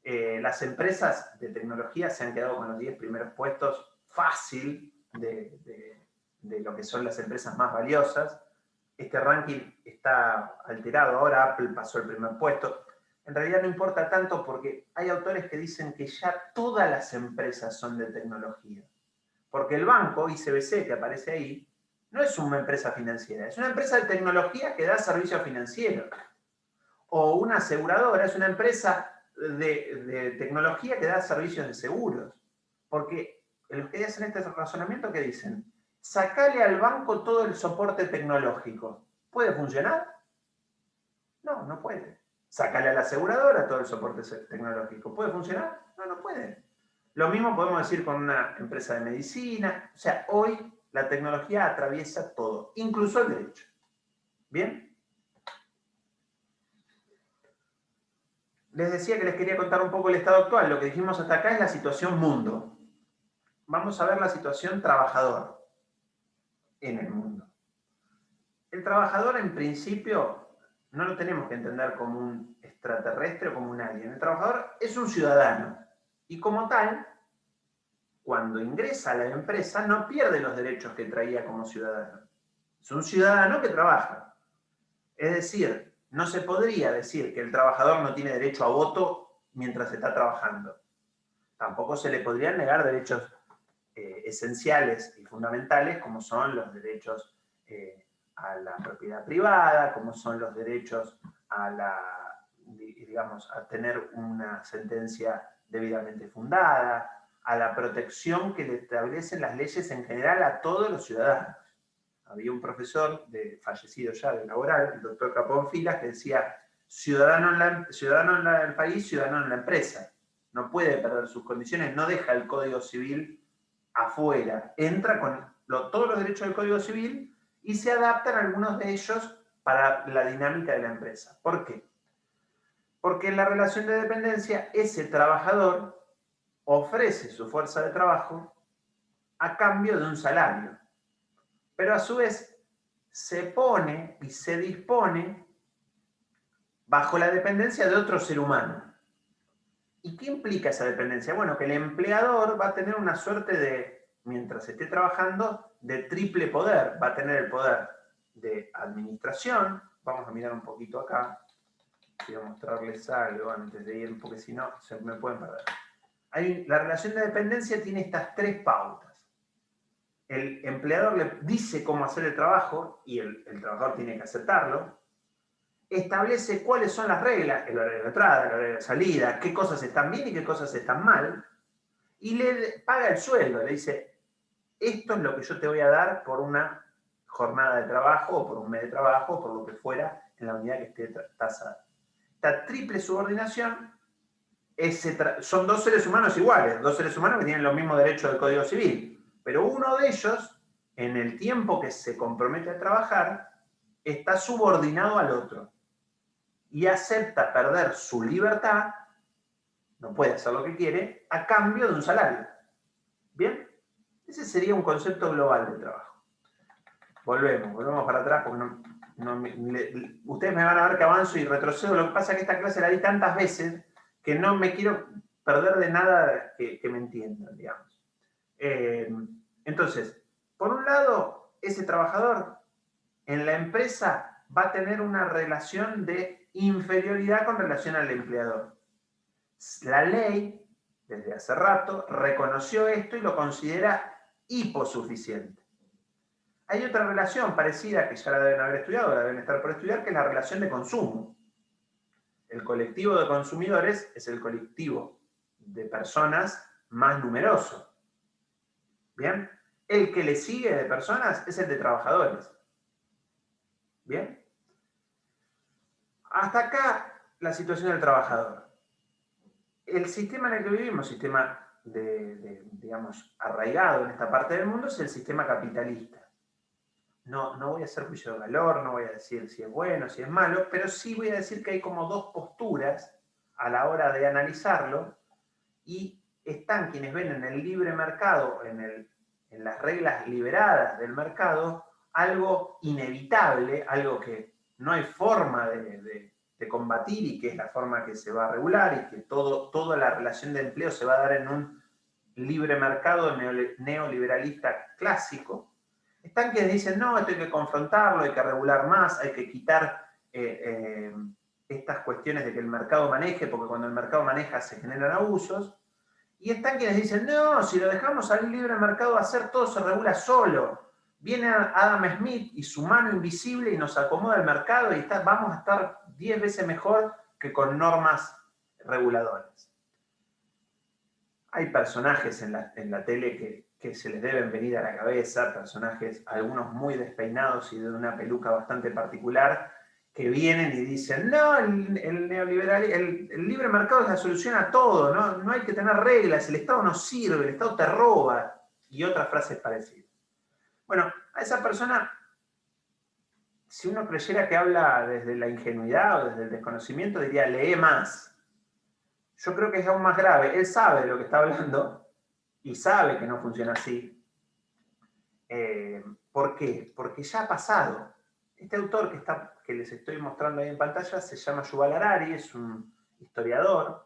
Las empresas de tecnología se han quedado con los 10 primeros puestos fácil de lo que son las empresas más valiosas. Este ranking está alterado, ahora Apple pasó el primer puesto. En realidad no importa tanto porque hay autores que dicen que ya todas las empresas son de tecnología. Porque el banco, ICBC, que aparece ahí, no es una empresa financiera, es una empresa de tecnología que da servicios financieros. O una aseguradora es una empresa de tecnología que da servicios de seguros. Porque los que hacen este razonamiento, ¿qué dicen? Sacale al banco todo el soporte tecnológico. ¿Puede funcionar? No, no puede. Sacale a la aseguradora todo el soporte tecnológico. ¿Puede funcionar? No, no puede. Lo mismo podemos decir con una empresa de medicina. O sea, hoy la tecnología atraviesa todo, incluso el derecho. ¿Bien? Les decía que les quería contar un poco el estado actual. Lo que dijimos hasta acá es la situación mundo. Vamos a ver la situación trabajador en el mundo. El trabajador, en principio, no lo tenemos que entender como un extraterrestre o como un alien. El trabajador es un ciudadano. Y como tal, cuando ingresa a la empresa, no pierde los derechos que traía como ciudadano. Es un ciudadano que trabaja. Es decir, no se podría decir que el trabajador no tiene derecho a voto mientras está trabajando. Tampoco se le podrían negar derechos esenciales y fundamentales, como son los derechos a la propiedad privada, como son los derechos a digamos, a tener una sentencia debidamente fundada, a la protección que le establecen las leyes en general a todos los ciudadanos. Había un profesor, fallecido ya de laboral, el doctor Capón Filas, que decía, ciudadano en el país, ciudadano en la empresa. No puede perder sus condiciones, no deja el Código Civil afuera. Entra con todos los derechos del Código Civil y se adaptan algunos de ellos para la dinámica de la empresa. ¿Por qué? Porque en la relación de dependencia, ese trabajador ofrece su fuerza de trabajo a cambio de un salario. Pero a su vez se pone y se dispone bajo la dependencia de otro ser humano. ¿Y qué implica esa dependencia? Bueno, que el empleador va a tener una suerte de, mientras esté trabajando, de triple poder. Va a tener el poder de administración. Vamos a mirar un poquito acá. Quiero mostrarles algo antes de ir, porque si no, se me pueden perder. La relación de dependencia tiene estas 3 pautas. El empleador le dice cómo hacer el trabajo y el trabajador tiene que aceptarlo. Establece cuáles son las reglas, el horario de entrada, el horario de salida, qué cosas están bien y qué cosas están mal. Y le paga el sueldo, le dice, esto es lo que yo te voy a dar por una jornada de trabajo o por un mes de trabajo o por lo que fuera en la unidad que esté tasada. Esta triple subordinación son 2 seres humanos iguales, 2 seres humanos que tienen los mismos derechos del Código Civil. Pero uno de ellos, en el tiempo que se compromete a trabajar, está subordinado al otro. Y acepta perder su libertad, no puede hacer lo que quiere, a cambio de un salario. ¿Bien? Ese sería un concepto global de trabajo. Volvemos para atrás porque ustedes me van a ver que avanzo y retrocedo. Lo que pasa es que esta clase la di tantas veces que no me quiero perder de nada que me entiendan, digamos. Entonces, por un lado, ese trabajador en la empresa va a tener una relación de inferioridad con relación al empleador. La ley, desde hace rato, reconoció esto y lo considera hiposuficiente. Hay otra relación parecida que ya la deben haber estudiado, la deben estar por estudiar, que es la relación de consumo. El colectivo de consumidores es el colectivo de personas más numeroso. ¿Bien? El que le sigue de personas es el de trabajadores. ¿Bien? Hasta acá la situación del trabajador. El sistema en el que vivimos, sistema digamos, arraigado en esta parte del mundo, es el sistema capitalista. No voy a hacer juicio de valor, no voy a decir si es bueno, si es malo, pero sí voy a decir que hay como 2 posturas a la hora de analizarlo, y están quienes ven en el libre mercado, en las reglas liberadas del mercado, algo inevitable, algo que no hay forma de combatir y que es la forma que se va a regular y que toda la relación de empleo se va a dar en un libre mercado neoliberalista clásico. Están quienes dicen, no, esto hay que confrontarlo, hay que regular más, hay que quitar estas cuestiones de que el mercado maneje, porque cuando el mercado maneja se generan abusos. Y están quienes dicen, no, si lo dejamos al libre mercado hacer, todo se regula solo. Viene Adam Smith y su mano invisible y nos acomoda el mercado y vamos a estar 10 veces mejor que con normas reguladoras. Hay personajes en la tele que se les deben venir a la cabeza, personajes, algunos muy despeinados y de una peluca bastante particular, que vienen y dicen, no, el neoliberal, el libre mercado es la solución a todo, no hay que tener reglas, el Estado no sirve, el Estado te roba, y otras frases parecidas. Bueno, a esa persona, si uno creyera que habla desde la ingenuidad o desde el desconocimiento, diría, lee más. Yo creo que es aún más grave. Él sabe de lo que está hablando y sabe que no funciona así. ¿Por qué? Porque ya ha pasado. Este autor que les estoy mostrando ahí en pantalla se llama Yuval Harari, es un historiador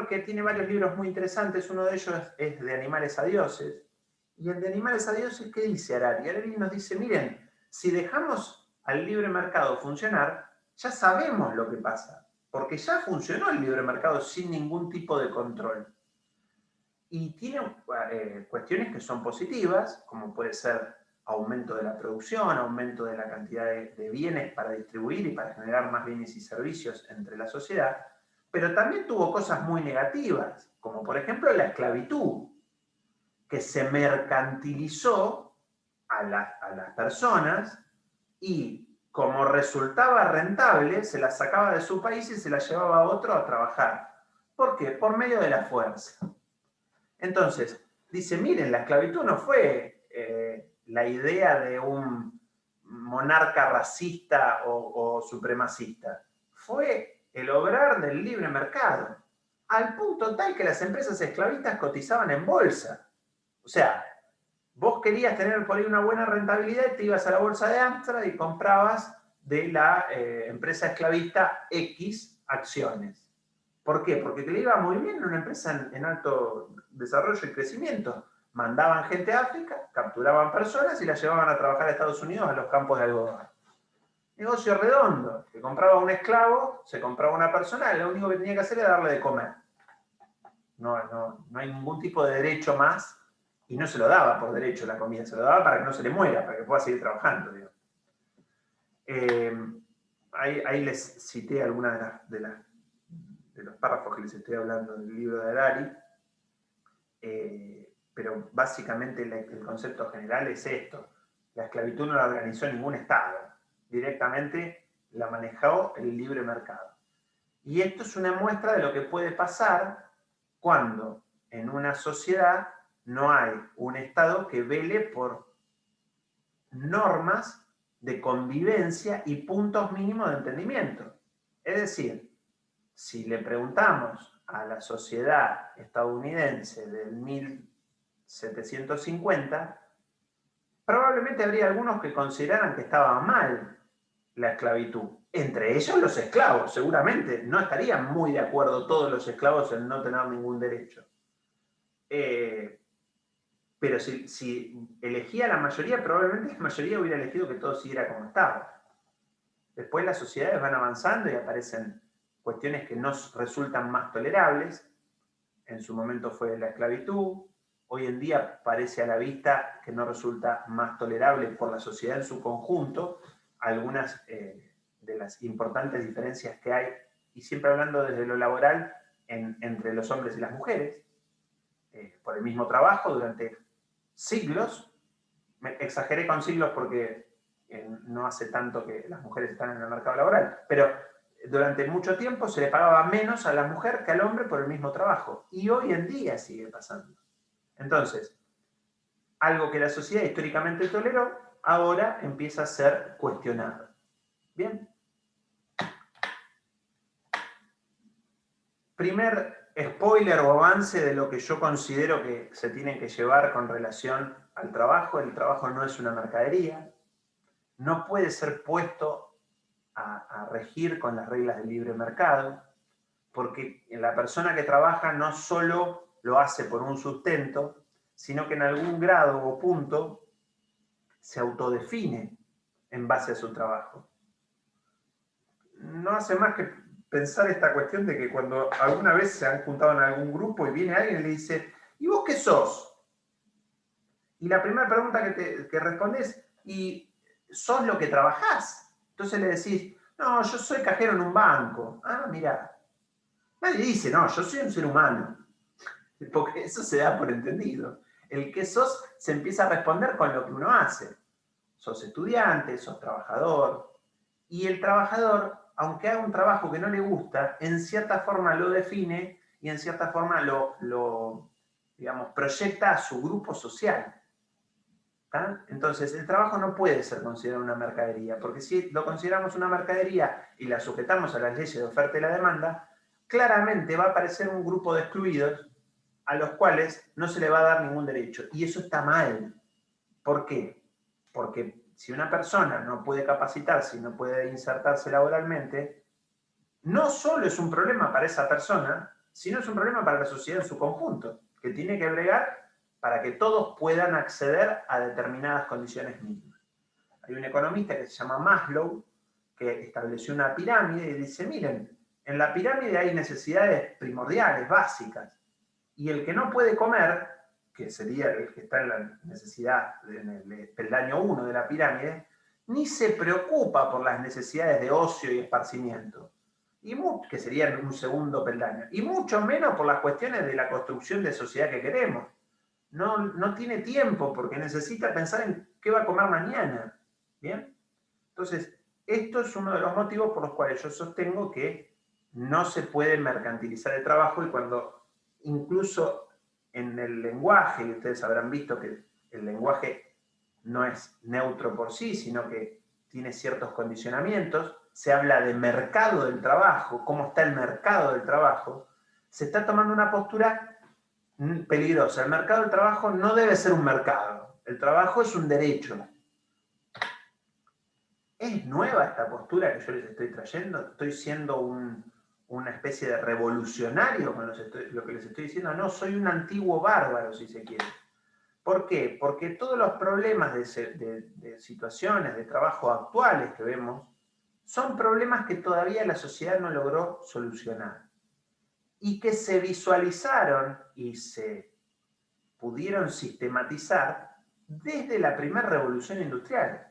que tiene varios libros muy interesantes. Uno de ellos es De animales a dioses. Y el de animales a dioses, ¿qué dice Harari? Harari nos dice, miren, si dejamos al libre mercado funcionar, ya sabemos lo que pasa, porque ya funcionó el libre mercado sin ningún tipo de control. Y tiene cuestiones que son positivas, como puede ser aumento de la producción, aumento de la cantidad de bienes para distribuir y para generar más bienes y servicios entre la sociedad, pero también tuvo cosas muy negativas, como por ejemplo la esclavitud, que se mercantilizó a las personas y como resultaba rentable, se las sacaba de su país y se las llevaba a otro a trabajar. ¿Por qué? Por medio de la fuerza. Entonces, dice, miren, la esclavitud no fue la idea de un monarca racista o supremacista, fue el obrar del libre mercado, al punto tal que las empresas esclavistas cotizaban en bolsa. O sea, vos querías tener por ahí una buena rentabilidad, te ibas a la bolsa de Amsterdam y comprabas de la empresa esclavista X acciones. ¿Por qué? Porque le iba muy bien, una empresa en alto desarrollo y crecimiento. Mandaban gente a África, capturaban personas y las llevaban a trabajar a Estados Unidos a los campos de algodón. Negocio redondo, que compraba un esclavo, se compraba una persona, y lo único que tenía que hacer era darle de comer. No hay ningún tipo de derecho más, y no se lo daba por derecho la comida, se lo daba para que no se le muera, para que pueda seguir trabajando. Ahí les cité algunas de los párrafos que les estoy hablando del libro de Harari, pero básicamente el concepto general es esto. La esclavitud no la organizó ningún Estado, directamente la manejó el libre mercado. Y esto es una muestra de lo que puede pasar cuando en una sociedad no hay un Estado que vele por normas de convivencia y puntos mínimos de entendimiento. Es decir, si le preguntamos a la sociedad estadounidense del 1750, probablemente habría algunos que consideraran que estaba mal la esclavitud. Entre ellos los esclavos, seguramente. No estarían muy de acuerdo todos los esclavos en no tener ningún derecho. Pero si elegía la mayoría, probablemente la mayoría hubiera elegido que todo siguiera como estaba. Después las sociedades van avanzando y aparecen cuestiones que nos resultan más tolerables. En su momento fue la esclavitud. Hoy en día parece a la vista que no resulta más tolerable por la sociedad en su conjunto algunas de las importantes diferencias que hay, y siempre hablando desde lo laboral, entre los hombres y las mujeres, por el mismo trabajo durante siglos. Me exageré con siglos porque no hace tanto que las mujeres están en el mercado laboral, pero durante mucho tiempo se le pagaba menos a la mujer que al hombre por el mismo trabajo, y hoy en día sigue pasando. Entonces, algo que la sociedad históricamente toleró, ahora empieza a ser cuestionado. Bien. primer spoiler o avance de lo que yo considero que se tiene que llevar con relación al trabajo. El trabajo no es una mercadería, no puede ser puesto a regir con las reglas del libre mercado, porque la persona que trabaja no solo lo hace por un sustento, sino que en algún grado o punto se autodefine en base a su trabajo. No hace más que pensar esta cuestión de que cuando alguna vez se han juntado en algún grupo y viene alguien y le dice, ¿y vos qué sos? Y la primera pregunta que respondes, ¿y sos lo que trabajás? Entonces le decís, no, yo soy cajero en un banco. Ah, mirá. Nadie dice, no, yo soy un ser humano. Porque eso se da por entendido. El que sos se empieza a responder con lo que uno hace. Sos estudiante, sos trabajador. Y el trabajador, aunque haga un trabajo que no le gusta, en cierta forma lo define y en cierta forma lo digamos, proyecta a su grupo social. ¿Tá? Entonces, el trabajo no puede ser considerado una mercadería, porque si lo consideramos una mercadería y la sujetamos a las leyes de oferta y la demanda, claramente va a aparecer un grupo de excluidos a los cuales no se le va a dar ningún derecho. Y eso está mal. ¿Por qué? Porque si una persona no puede capacitarse y no puede insertarse laboralmente, no solo es un problema para esa persona, sino es un problema para la sociedad en su conjunto, que tiene que bregar para que todos puedan acceder a determinadas condiciones mínimas. Hay un economista que se llama Maslow, que estableció una pirámide y dice, miren, en la pirámide hay necesidades primordiales, básicas, y el que no puede comer, que sería el que está en la necesidad, en el peldaño 1 de la pirámide, ni se preocupa por las necesidades de ocio y esparcimiento, que sería un segundo peldaño, y mucho menos por las cuestiones de la construcción de sociedad que queremos. No tiene tiempo porque necesita pensar en qué va a comer mañana. ¿Bien? Entonces, esto es uno de los motivos por los cuales yo sostengo que no se puede mercantilizar el trabajo, y cuando incluso en el lenguaje, y ustedes habrán visto que el lenguaje no es neutro por sí, sino que tiene ciertos condicionamientos, se habla de mercado del trabajo, cómo está el mercado del trabajo, se está tomando una postura peligrosa. El mercado del trabajo no debe ser un mercado. El trabajo es un derecho. ¿Es nueva esta postura que yo les estoy trayendo? ¿Estoy siendo una especie de revolucionario con lo que les estoy diciendo? No, soy un antiguo bárbaro, si se quiere. ¿Por qué? Porque todos los problemas de situaciones de trabajo actuales que vemos son problemas que todavía la sociedad no logró solucionar, y que se visualizaron y se pudieron sistematizar desde la primera revolución industrial.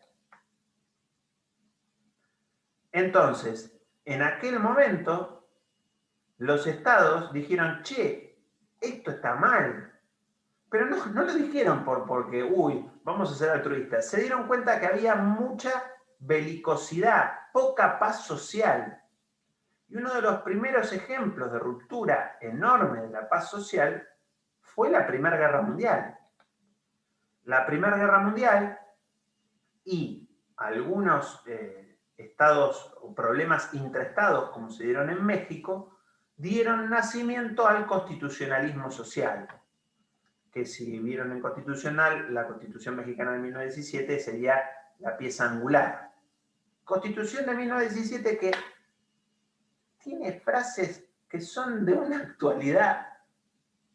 Entonces, en aquel momento, los estados dijeron, che, esto está mal. Pero no lo dijeron porque, vamos a ser altruistas. Se dieron cuenta que había mucha belicosidad, poca paz social. Y uno de los primeros ejemplos de ruptura enorme de la paz social fue la Primera Guerra Mundial. La Primera Guerra Mundial y algunos estados o problemas intraestados, como se dieron en México, dieron nacimiento al constitucionalismo social. Que si vieron en constitucional, la Constitución Mexicana de 1917 sería la pieza angular. Constitución de 1917 que tiene frases que son de una actualidad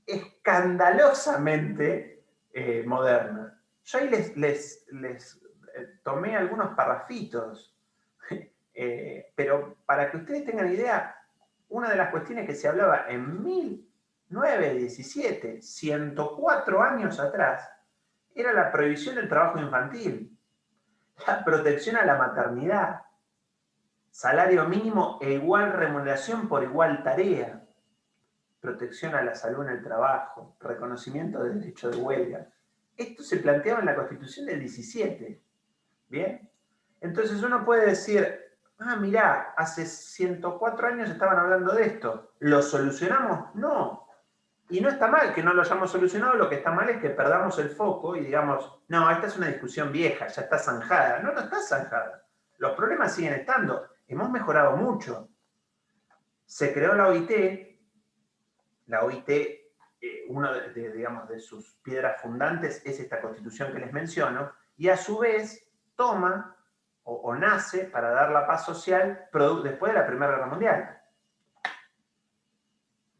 escandalosamente moderna. Yo ahí les tomé algunos parrafitos, pero para que ustedes tengan idea, una de las cuestiones que se hablaba en 1917, 104 años atrás, era la prohibición del trabajo infantil, la protección a la maternidad, salario mínimo e igual remuneración por igual tarea, protección a la salud en el trabajo, reconocimiento del derecho de huelga. Esto se planteaba en la Constitución del 17. ¿Bien? Entonces uno puede decir, mirá, hace 104 años estaban hablando de esto. ¿Lo solucionamos? No. Y no está mal que no lo hayamos solucionado, lo que está mal es que perdamos el foco y digamos, no, esta es una discusión vieja, ya está zanjada. No está zanjada. Los problemas siguen estando. Hemos mejorado mucho. Se creó la OIT la OIT, uno digamos, de sus piedras fundantes es esta Constitución que les menciono, y a su vez toma o nace para dar la paz social después de la Primera Guerra Mundial.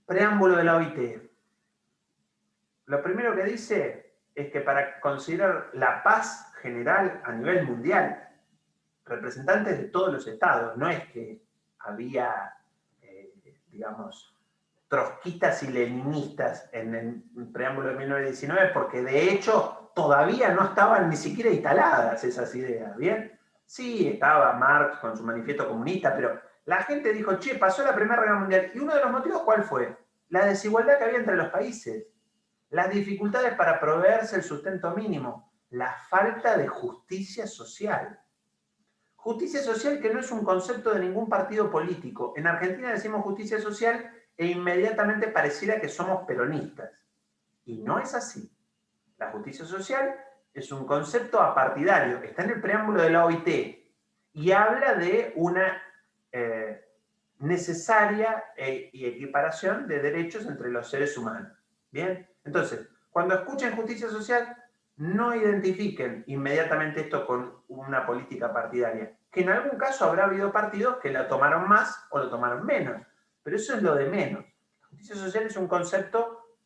Preámbulo de la OIT. Lo primero que dice es que para considerar la paz general a nivel mundial, representantes de todos los estados, no es que había, digamos, trotskistas y leninistas en el preámbulo de 1919, porque de hecho todavía no estaban ni siquiera instaladas esas ideas, ¿bien? Sí, estaba Marx con su manifiesto comunista, pero la gente dijo, che, pasó la Primera Guerra Mundial, y uno de los motivos, ¿cuál fue? La desigualdad que había entre los países, las dificultades para proveerse el sustento mínimo, la falta de justicia social. Justicia social que no es un concepto de ningún partido político. En Argentina decimos justicia social e inmediatamente pareciera que somos peronistas. Y no es así. La justicia social es un concepto apartidario, está en el preámbulo de la OIT y habla de una necesaria y equiparación de derechos entre los seres humanos. ¿Bien? Entonces, cuando escuchen justicia social, no identifiquen inmediatamente esto con una política partidaria, que en algún caso habrá habido partidos que la tomaron más o lo tomaron menos, pero eso es lo de menos. La justicia social es un concepto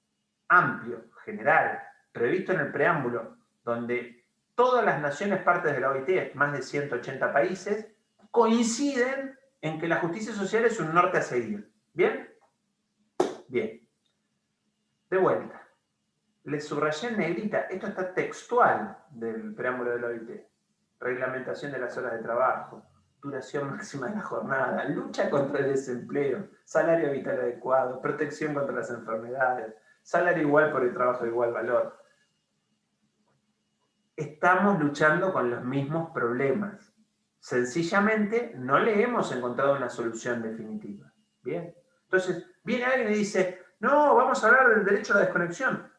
amplio, general, previsto en el preámbulo, donde todas las naciones partes de la OIT, más de 180 países, coinciden en que la justicia social es un norte a seguir. ¿Bien? Bien. De vuelta. Les subrayé en negrita, esto está textual del preámbulo de la OIT. Reglamentación de las horas de trabajo, duración máxima de la jornada, lucha contra el desempleo, salario vital adecuado, protección contra las enfermedades, salario igual por el trabajo de igual valor. Estamos luchando con los mismos problemas. Sencillamente no le hemos encontrado una solución definitiva. ¿Bien? Entonces, viene alguien y dice, no, vamos a hablar del derecho a la desconexión.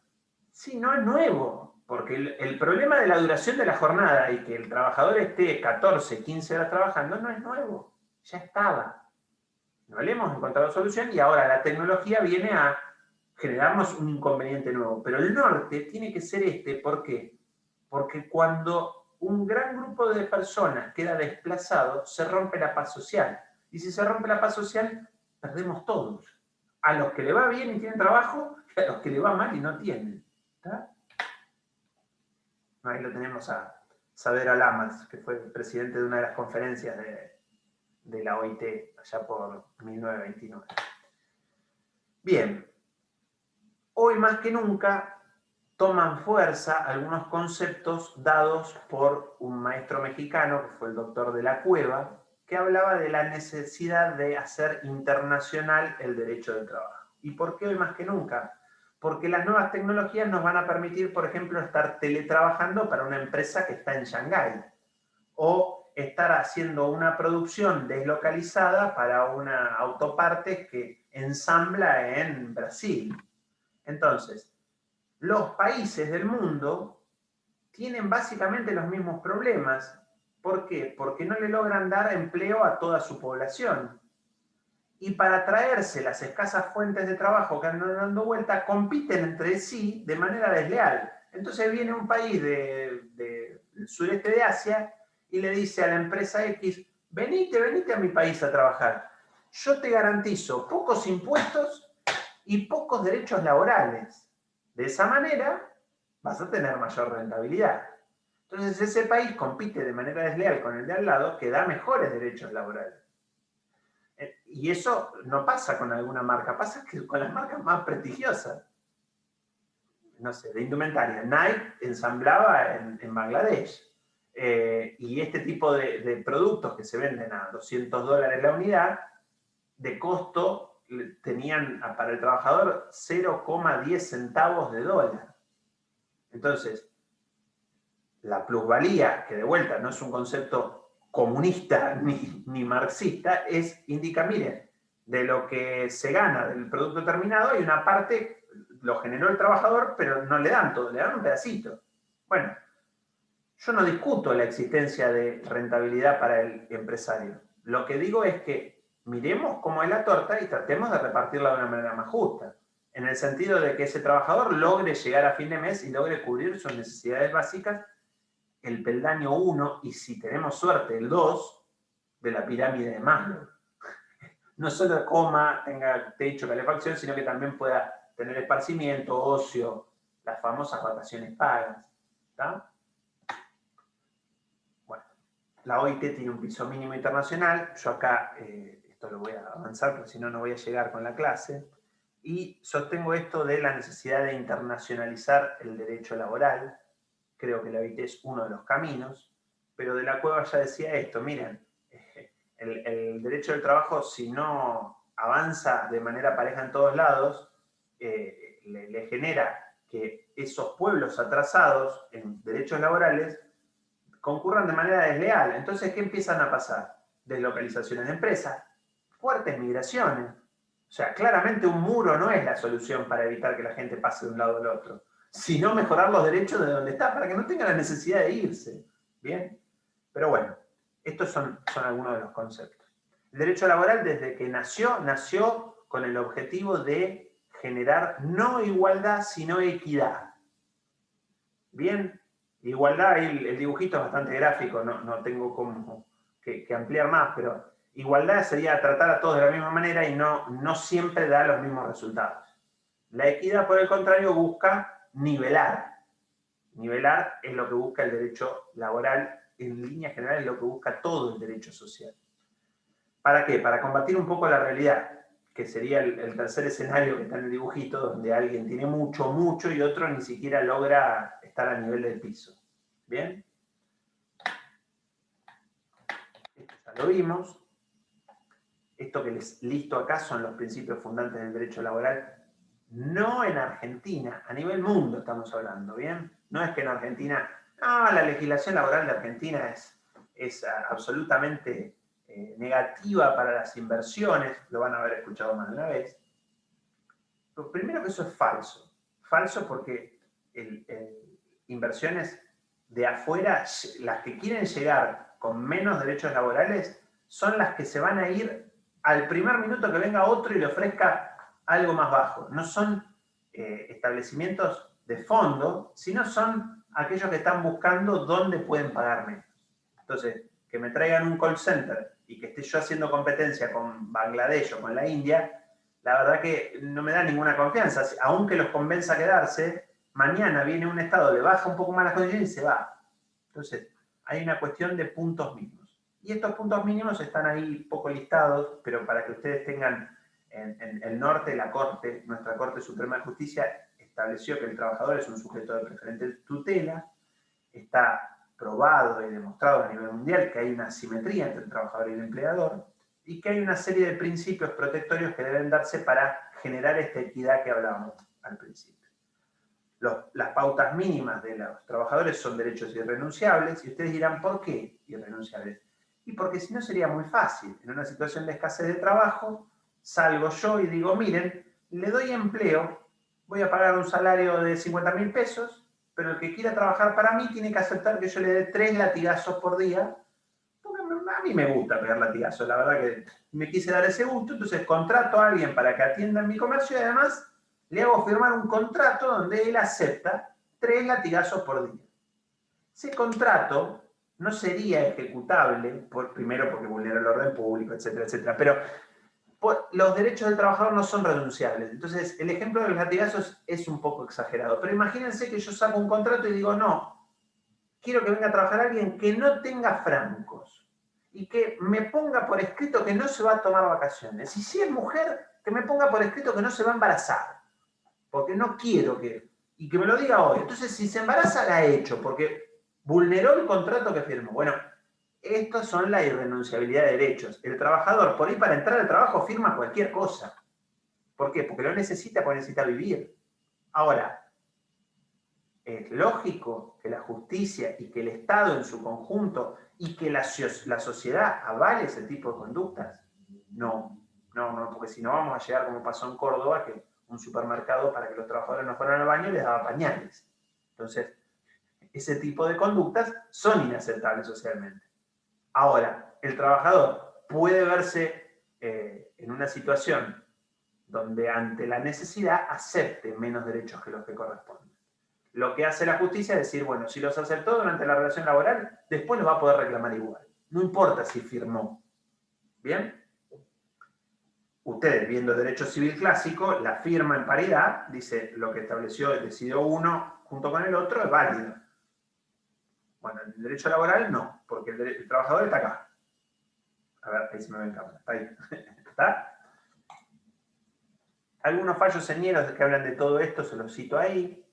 Sí, no es nuevo, porque el problema de la duración de la jornada y que el trabajador esté 14, 15 horas trabajando no es nuevo, ya estaba. No le hemos encontrado solución y ahora la tecnología viene a generarnos un inconveniente nuevo. Pero el norte tiene que ser este, ¿por qué? Porque cuando un gran grupo de personas queda desplazado, se rompe la paz social. Y si se rompe la paz social, perdemos todos. A los que le va bien y tienen trabajo, y a los que le va mal y no tienen. ¿Está? Ahí lo tenemos a Saavedra Lamas, que fue presidente de una de las conferencias de la OIT, allá por 1929. Bien, hoy más que nunca toman fuerza algunos conceptos dados por un maestro mexicano, que fue el doctor de la Cueva, que hablaba de la necesidad de hacer internacional el derecho del trabajo. ¿Y por qué hoy más que nunca? Porque las nuevas tecnologías nos van a permitir, por ejemplo, estar teletrabajando para una empresa que está en Shanghái, o estar haciendo una producción deslocalizada para una autoparte que ensambla en Brasil. Entonces, los países del mundo tienen básicamente los mismos problemas. ¿Por qué? Porque no le logran dar empleo a toda su población. Y para traerse las escasas fuentes de trabajo que andan dando vuelta, compiten entre sí de manera desleal. Entonces viene un país del sureste de Asia y le dice a la empresa X, venite a mi país a trabajar. Yo te garantizo pocos impuestos y pocos derechos laborales. De esa manera vas a tener mayor rentabilidad. Entonces ese país compite de manera desleal con el de al lado que da mejores derechos laborales. Y eso no pasa con alguna marca, pasa que con las marcas más prestigiosas. No sé, de indumentaria. Nike ensamblaba en Bangladesh. Y este tipo de productos que se venden a $200 la unidad, de costo tenían para el trabajador 0,10 centavos de dólar. Entonces, la plusvalía, que de vuelta no es un concepto comunista ni marxista, indica, miren, de lo que se gana del producto terminado hay una parte, lo generó el trabajador, pero no le dan todo, le dan un pedacito. Bueno, yo no discuto la existencia de rentabilidad para el empresario. Lo que digo es que miremos cómo es la torta y tratemos de repartirla de una manera más justa. en el sentido de que ese trabajador logre llegar a fin de mes y logre cubrir sus necesidades básicas, el peldaño 1, y si tenemos suerte, el 2, de la pirámide de Maslow. No solo coma, tenga techo, calefacción, sino que también pueda tener esparcimiento, ocio, las famosas vacaciones pagas. ¿Está? Bueno, la OIT tiene un piso mínimo internacional. Yo acá, esto lo voy a avanzar porque si no, no voy a llegar con la clase. Y sostengo esto de la necesidad de internacionalizar el derecho laboral. Creo que la OIT es uno de los caminos. Pero De la Cueva ya decía esto, miren, el derecho del trabajo, si no avanza de manera pareja en todos lados, le genera que esos pueblos atrasados en derechos laborales concurran de manera desleal. Entonces, ¿qué empiezan a pasar? Deslocalizaciones de empresas, fuertes migraciones. O sea, claramente un muro no es la solución para evitar que la gente pase de un lado al otro, sino mejorar los derechos de donde está, para que no tenga la necesidad de irse. ¿Bien? Pero bueno, estos son algunos de los conceptos. El derecho laboral, desde que nació con el objetivo de generar no igualdad, sino equidad. Bien, igualdad, el dibujito es bastante gráfico, no tengo como que ampliar más, pero igualdad sería tratar a todos de la misma manera y no siempre da los mismos resultados. La equidad, por el contrario, busca nivelar. Nivelar es lo que busca el derecho laboral, en líneas generales es lo que busca todo el derecho social. ¿Para qué? Para combatir un poco la realidad, que sería el tercer escenario que está en el dibujito, donde alguien tiene mucho y otro ni siquiera logra estar a nivel del piso. ¿Bien? Esto ya lo vimos. Esto que les listo acá son los principios fundantes del derecho laboral. No en Argentina, a nivel mundo estamos hablando, ¿bien? No es que en Argentina, no, la legislación laboral de Argentina es absolutamente negativa para las inversiones, lo van a haber escuchado más de una vez. Pero primero que eso es falso. Falso porque inversiones de afuera, las que quieren llegar con menos derechos laborales, son las que se van a ir al primer minuto que venga otro y le ofrezca algo más bajo. No son establecimientos de fondo, sino son aquellos que están buscando dónde pueden pagar menos. Entonces, que me traigan un call center y que esté yo haciendo competencia con Bangladesh o con la India, la verdad que no me da ninguna confianza. Aunque los convenza a quedarse, mañana viene un Estado, le baja un poco más las condiciones y se va. Entonces, hay una cuestión de puntos mínimos. Y estos puntos mínimos están ahí poco listados, pero para que ustedes tengan en el norte, nuestra Corte Suprema de Justicia estableció que el trabajador es un sujeto de preferente tutela. Está probado y demostrado a nivel mundial que hay una asimetría entre el trabajador y el empleador y que hay una serie de principios protectorios que deben darse para generar esta equidad que hablábamos al principio. Las pautas mínimas de los trabajadores son derechos irrenunciables y ustedes dirán, ¿por qué irrenunciables? Y porque si no sería muy fácil. En una situación de escasez de trabajo, salgo yo y digo, miren, le doy empleo, voy a pagar un salario de 50.000 pesos, pero el que quiera trabajar para mí tiene que aceptar que yo le dé 3 latigazos por día, porque a mí me gusta pegar latigazos, la verdad que me quise dar ese gusto, entonces contrato a alguien para que atienda en mi comercio y además le hago firmar un contrato donde él acepta 3 latigazos por día. Ese contrato no sería ejecutable, primero porque vulnera el orden público, etcétera, etcétera, pero los derechos del trabajador no son renunciables. Entonces, el ejemplo de los latigazos es un poco exagerado. Pero imagínense que yo saco un contrato y digo, no, quiero que venga a trabajar alguien que no tenga francos y que me ponga por escrito que no se va a tomar vacaciones. Y si es mujer, que me ponga por escrito que no se va a embarazar. Porque no quiero y que me lo diga hoy. Entonces, si se embaraza, la he hecho, porque vulneró el contrato que firmó. Bueno, estos son la irrenunciabilidad de derechos. El trabajador, por ahí para entrar al trabajo, firma cualquier cosa. ¿Por qué? Porque lo necesita, porque necesita vivir. Ahora, ¿es lógico que la justicia y que el Estado en su conjunto y que la sociedad avale ese tipo de conductas? No, porque si no vamos a llegar como pasó en Córdoba, que un supermercado para que los trabajadores no fueran al baño les daba pañales. Entonces, ese tipo de conductas son inaceptables socialmente. Ahora, el trabajador puede verse en una situación donde ante la necesidad acepte menos derechos que los que corresponden. Lo que hace la justicia es decir, bueno, si los aceptó durante la relación laboral, después los va a poder reclamar igual. No importa si firmó. ¿Bien? Ustedes, viendo derecho civil clásico, la firma en paridad dice lo que estableció, decidió uno junto con el otro es válido. Bueno, en el derecho laboral no, porque el trabajador está acá. A ver, ahí se me ve en cámara. Está ahí. ¿Está? Algunos fallos señeros que hablan de todo esto, se los cito ahí.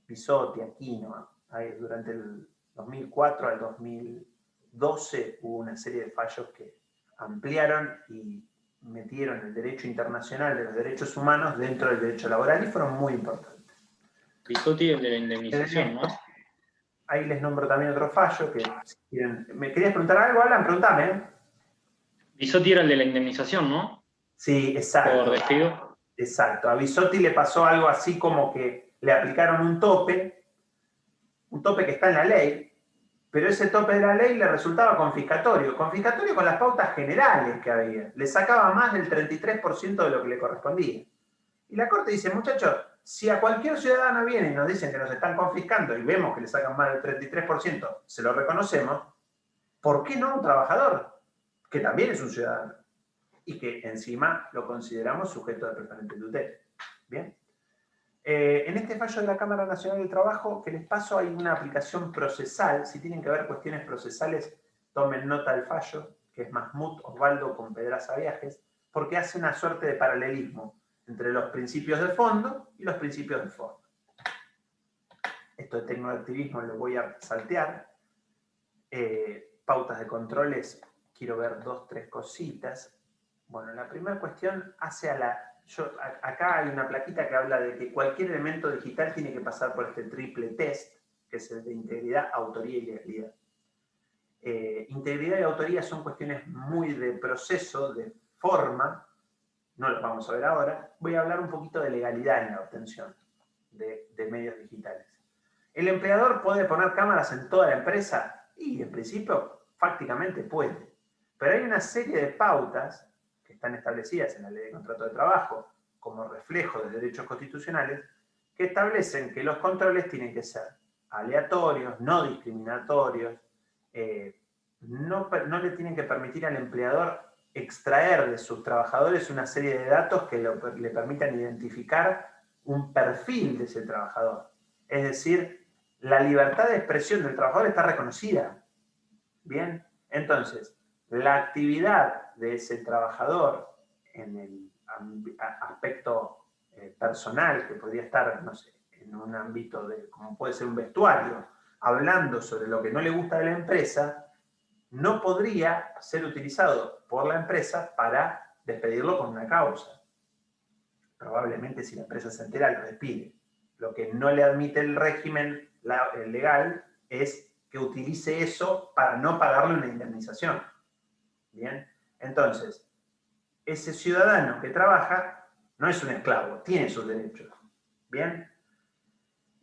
Bisotti, Aquino, ahí, durante el 2004 al 2012 hubo una serie de fallos que ampliaron y metieron el derecho internacional de los derechos humanos dentro del derecho laboral y fueron muy importantes. Bisotti, el de la indemnización, ¿no? Ahí les nombro también otro fallo que, si quieren, ¿me querías preguntar algo, Alan? Pregúntame. Bisotti era el de la indemnización, ¿no? Sí, exacto. Por despido. Exacto. A Bisotti le pasó algo así como que le aplicaron un tope que está en la ley, pero ese tope de la ley le resultaba confiscatorio con las pautas generales que había. Le sacaba más del 33% de lo que le correspondía. Y la Corte dice, muchachos, si a cualquier ciudadano viene y nos dicen que nos están confiscando y vemos que le sacan más del 33%, se lo reconocemos, ¿por qué no a un trabajador? Que también es un ciudadano. Y que encima lo consideramos sujeto de preferente tutela. ¿Bien? En este fallo de la Cámara Nacional del Trabajo que les paso hay una aplicación procesal. Si tienen que ver cuestiones procesales, tomen nota del fallo, que es Mahmoud Osvaldo con Pedraza Viajes, porque hace una suerte de paralelismo entre los principios de fondo y los principios de forma. Esto de tecnoactivismo lo voy a saltear. Pautas de controles, quiero ver 2, 3 cositas. Bueno, la primera cuestión hace a la... acá hay una plaquita que habla de que cualquier elemento digital tiene que pasar por este triple test, que es el de integridad, autoría y legalidad. Integridad y autoría son cuestiones muy de proceso, de forma, no lo vamos a ver ahora. Voy a hablar un poquito de legalidad en la obtención de medios digitales. ¿El empleador puede poner cámaras en toda la empresa? Y en principio, fácticamente puede. Pero hay una serie de pautas que están establecidas en la Ley de Contrato de Trabajo como reflejo de derechos constitucionales que establecen que los controles tienen que ser aleatorios, no discriminatorios, no le tienen que permitir al empleador extraer de sus trabajadores una serie de datos que le permitan identificar un perfil de ese trabajador. Es decir, la libertad de expresión del trabajador está reconocida. Bien, entonces, la actividad de ese trabajador en el aspecto personal, que podría estar, no sé, en un ámbito de, como puede ser un vestuario, hablando sobre lo que no le gusta de la empresa, no podría ser utilizado por la empresa para despedirlo con una causa. Probablemente si la empresa se entera lo despide. Lo que no le admite el régimen legal es que utilice eso para no pagarle una indemnización. Bien, entonces, ese ciudadano que trabaja no es un esclavo, tiene sus derechos. Bien,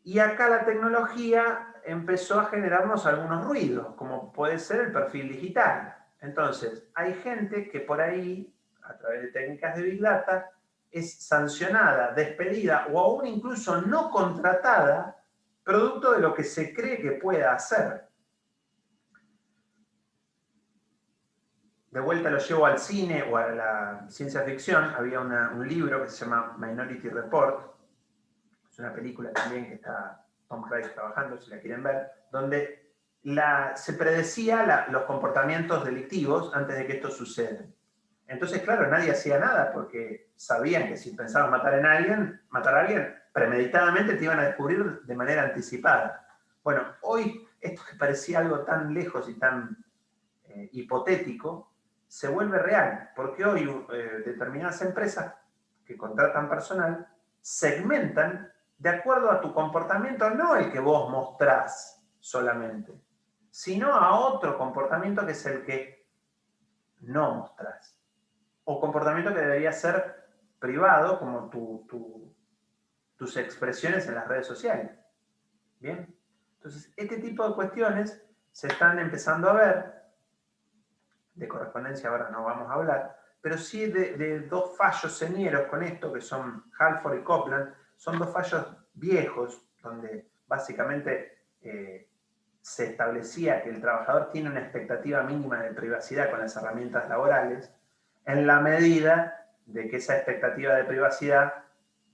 y acá la tecnología empezó a generarnos algunos ruidos, como puede ser el perfil digital. Entonces, hay gente que por ahí, a través de técnicas de Big Data, es sancionada, despedida o aún incluso no contratada, producto de lo que se cree que pueda hacer. De vuelta lo llevo al cine o a la ciencia ficción. Había un libro que se llama Minority Report. Es una película también que está Tom Cruise trabajando, si la quieren ver, donde se predecía los comportamientos delictivos antes de que esto suceda. Entonces, claro, nadie hacía nada porque sabían que si pensaban matar a alguien, premeditadamente te iban a descubrir de manera anticipada. Bueno, hoy esto que parecía algo tan lejos y tan hipotético, se vuelve real, porque hoy determinadas empresas que contratan personal segmentan de acuerdo a tu comportamiento, no el que vos mostrás solamente, sino a otro comportamiento que es el que no mostrás. O comportamiento que debería ser privado, como tus expresiones en las redes sociales. ¿Bien? Entonces, este tipo de cuestiones se están empezando a ver. De correspondencia ahora no vamos a hablar, pero sí de dos fallos señeros con esto, que son Halford y Copland. Son dos fallos viejos, donde básicamente se establecía que el trabajador tiene una expectativa mínima de privacidad con las herramientas laborales, en la medida de que esa expectativa de privacidad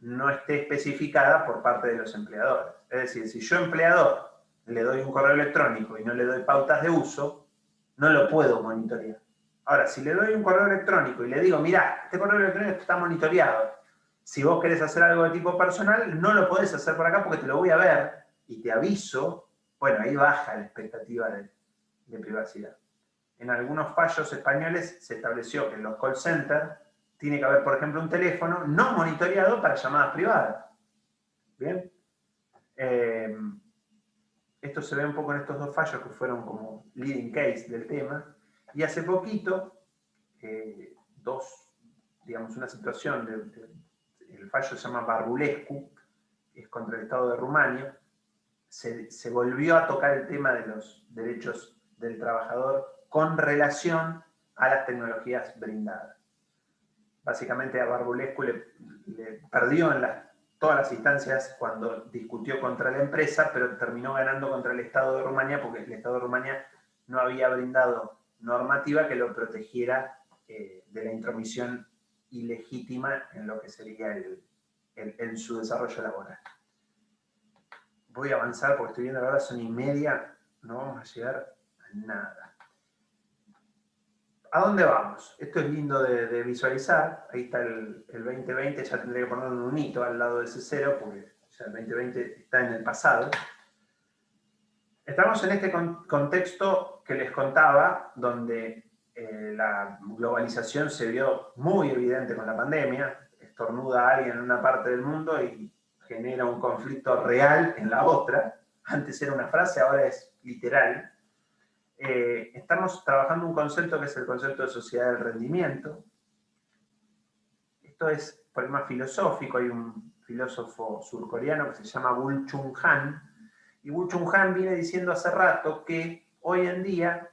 no esté especificada por parte de los empleadores. Es decir, si yo empleador le doy un correo electrónico y no le doy pautas de uso, no lo puedo monitorear. Ahora, si le doy un correo electrónico y le digo, mirá, este correo electrónico está monitoreado, si vos querés hacer algo de tipo personal, no lo podés hacer por acá porque te lo voy a ver y te aviso, bueno, ahí baja la expectativa de privacidad. En algunos fallos españoles se estableció que en los call centers tiene que haber, por ejemplo, un teléfono no monitoreado para llamadas privadas. ¿Bien? Esto se ve un poco en estos dos fallos que fueron como leading case del tema. Y hace poquito, digamos, una situación, el fallo se llama Barbulescu, es contra el Estado de Rumania, se volvió a tocar el tema de los derechos del trabajador con relación a las tecnologías brindadas. Básicamente a Barbulescu le perdió en todas las instancias cuando discutió contra la empresa, pero terminó ganando contra el Estado de Rumania porque el Estado de Rumania no había brindado normativa que lo protegiera de la intromisión ilegítima en lo que sería en su desarrollo laboral. Voy a avanzar porque estoy viendo ahora son 1:30, no vamos a llegar a nada. ¿A dónde vamos? Esto es lindo de visualizar. Ahí está el 2020, ya tendré que poner un hito al lado de ese 0, porque ya el 2020 está en el pasado. Estamos en este contexto que les contaba, donde la globalización se vio muy evidente con la pandemia. Estornuda a alguien en una parte del mundo y genera un conflicto real en la otra. Antes era una frase, ahora es literal. Estamos trabajando un concepto que es el concepto de sociedad del rendimiento. Esto es por el más filosófico. Hay un filósofo surcoreano que se llama Woo Chung Han, y Woo Chung Han viene diciendo hace rato que hoy en día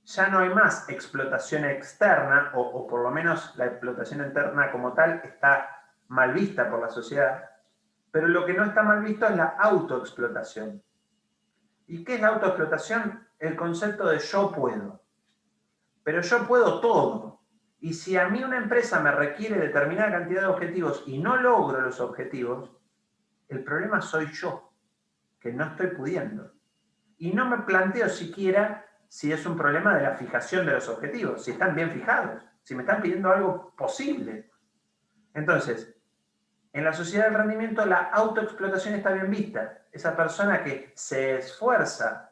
ya no hay más explotación externa, o por lo menos la explotación interna como tal está mal vista por la sociedad, pero lo que no está mal visto es la autoexplotación. ¿Y qué es la autoexplotación? El concepto de yo puedo. Pero yo puedo todo. Y si a mí una empresa me requiere determinada cantidad de objetivos y no logro los objetivos, el problema soy yo, que no estoy pudiendo. Y no me planteo siquiera si es un problema de la fijación de los objetivos, si están bien fijados, si me están pidiendo algo posible. Entonces, en la sociedad del rendimiento la autoexplotación está bien vista. Esa persona que se esfuerza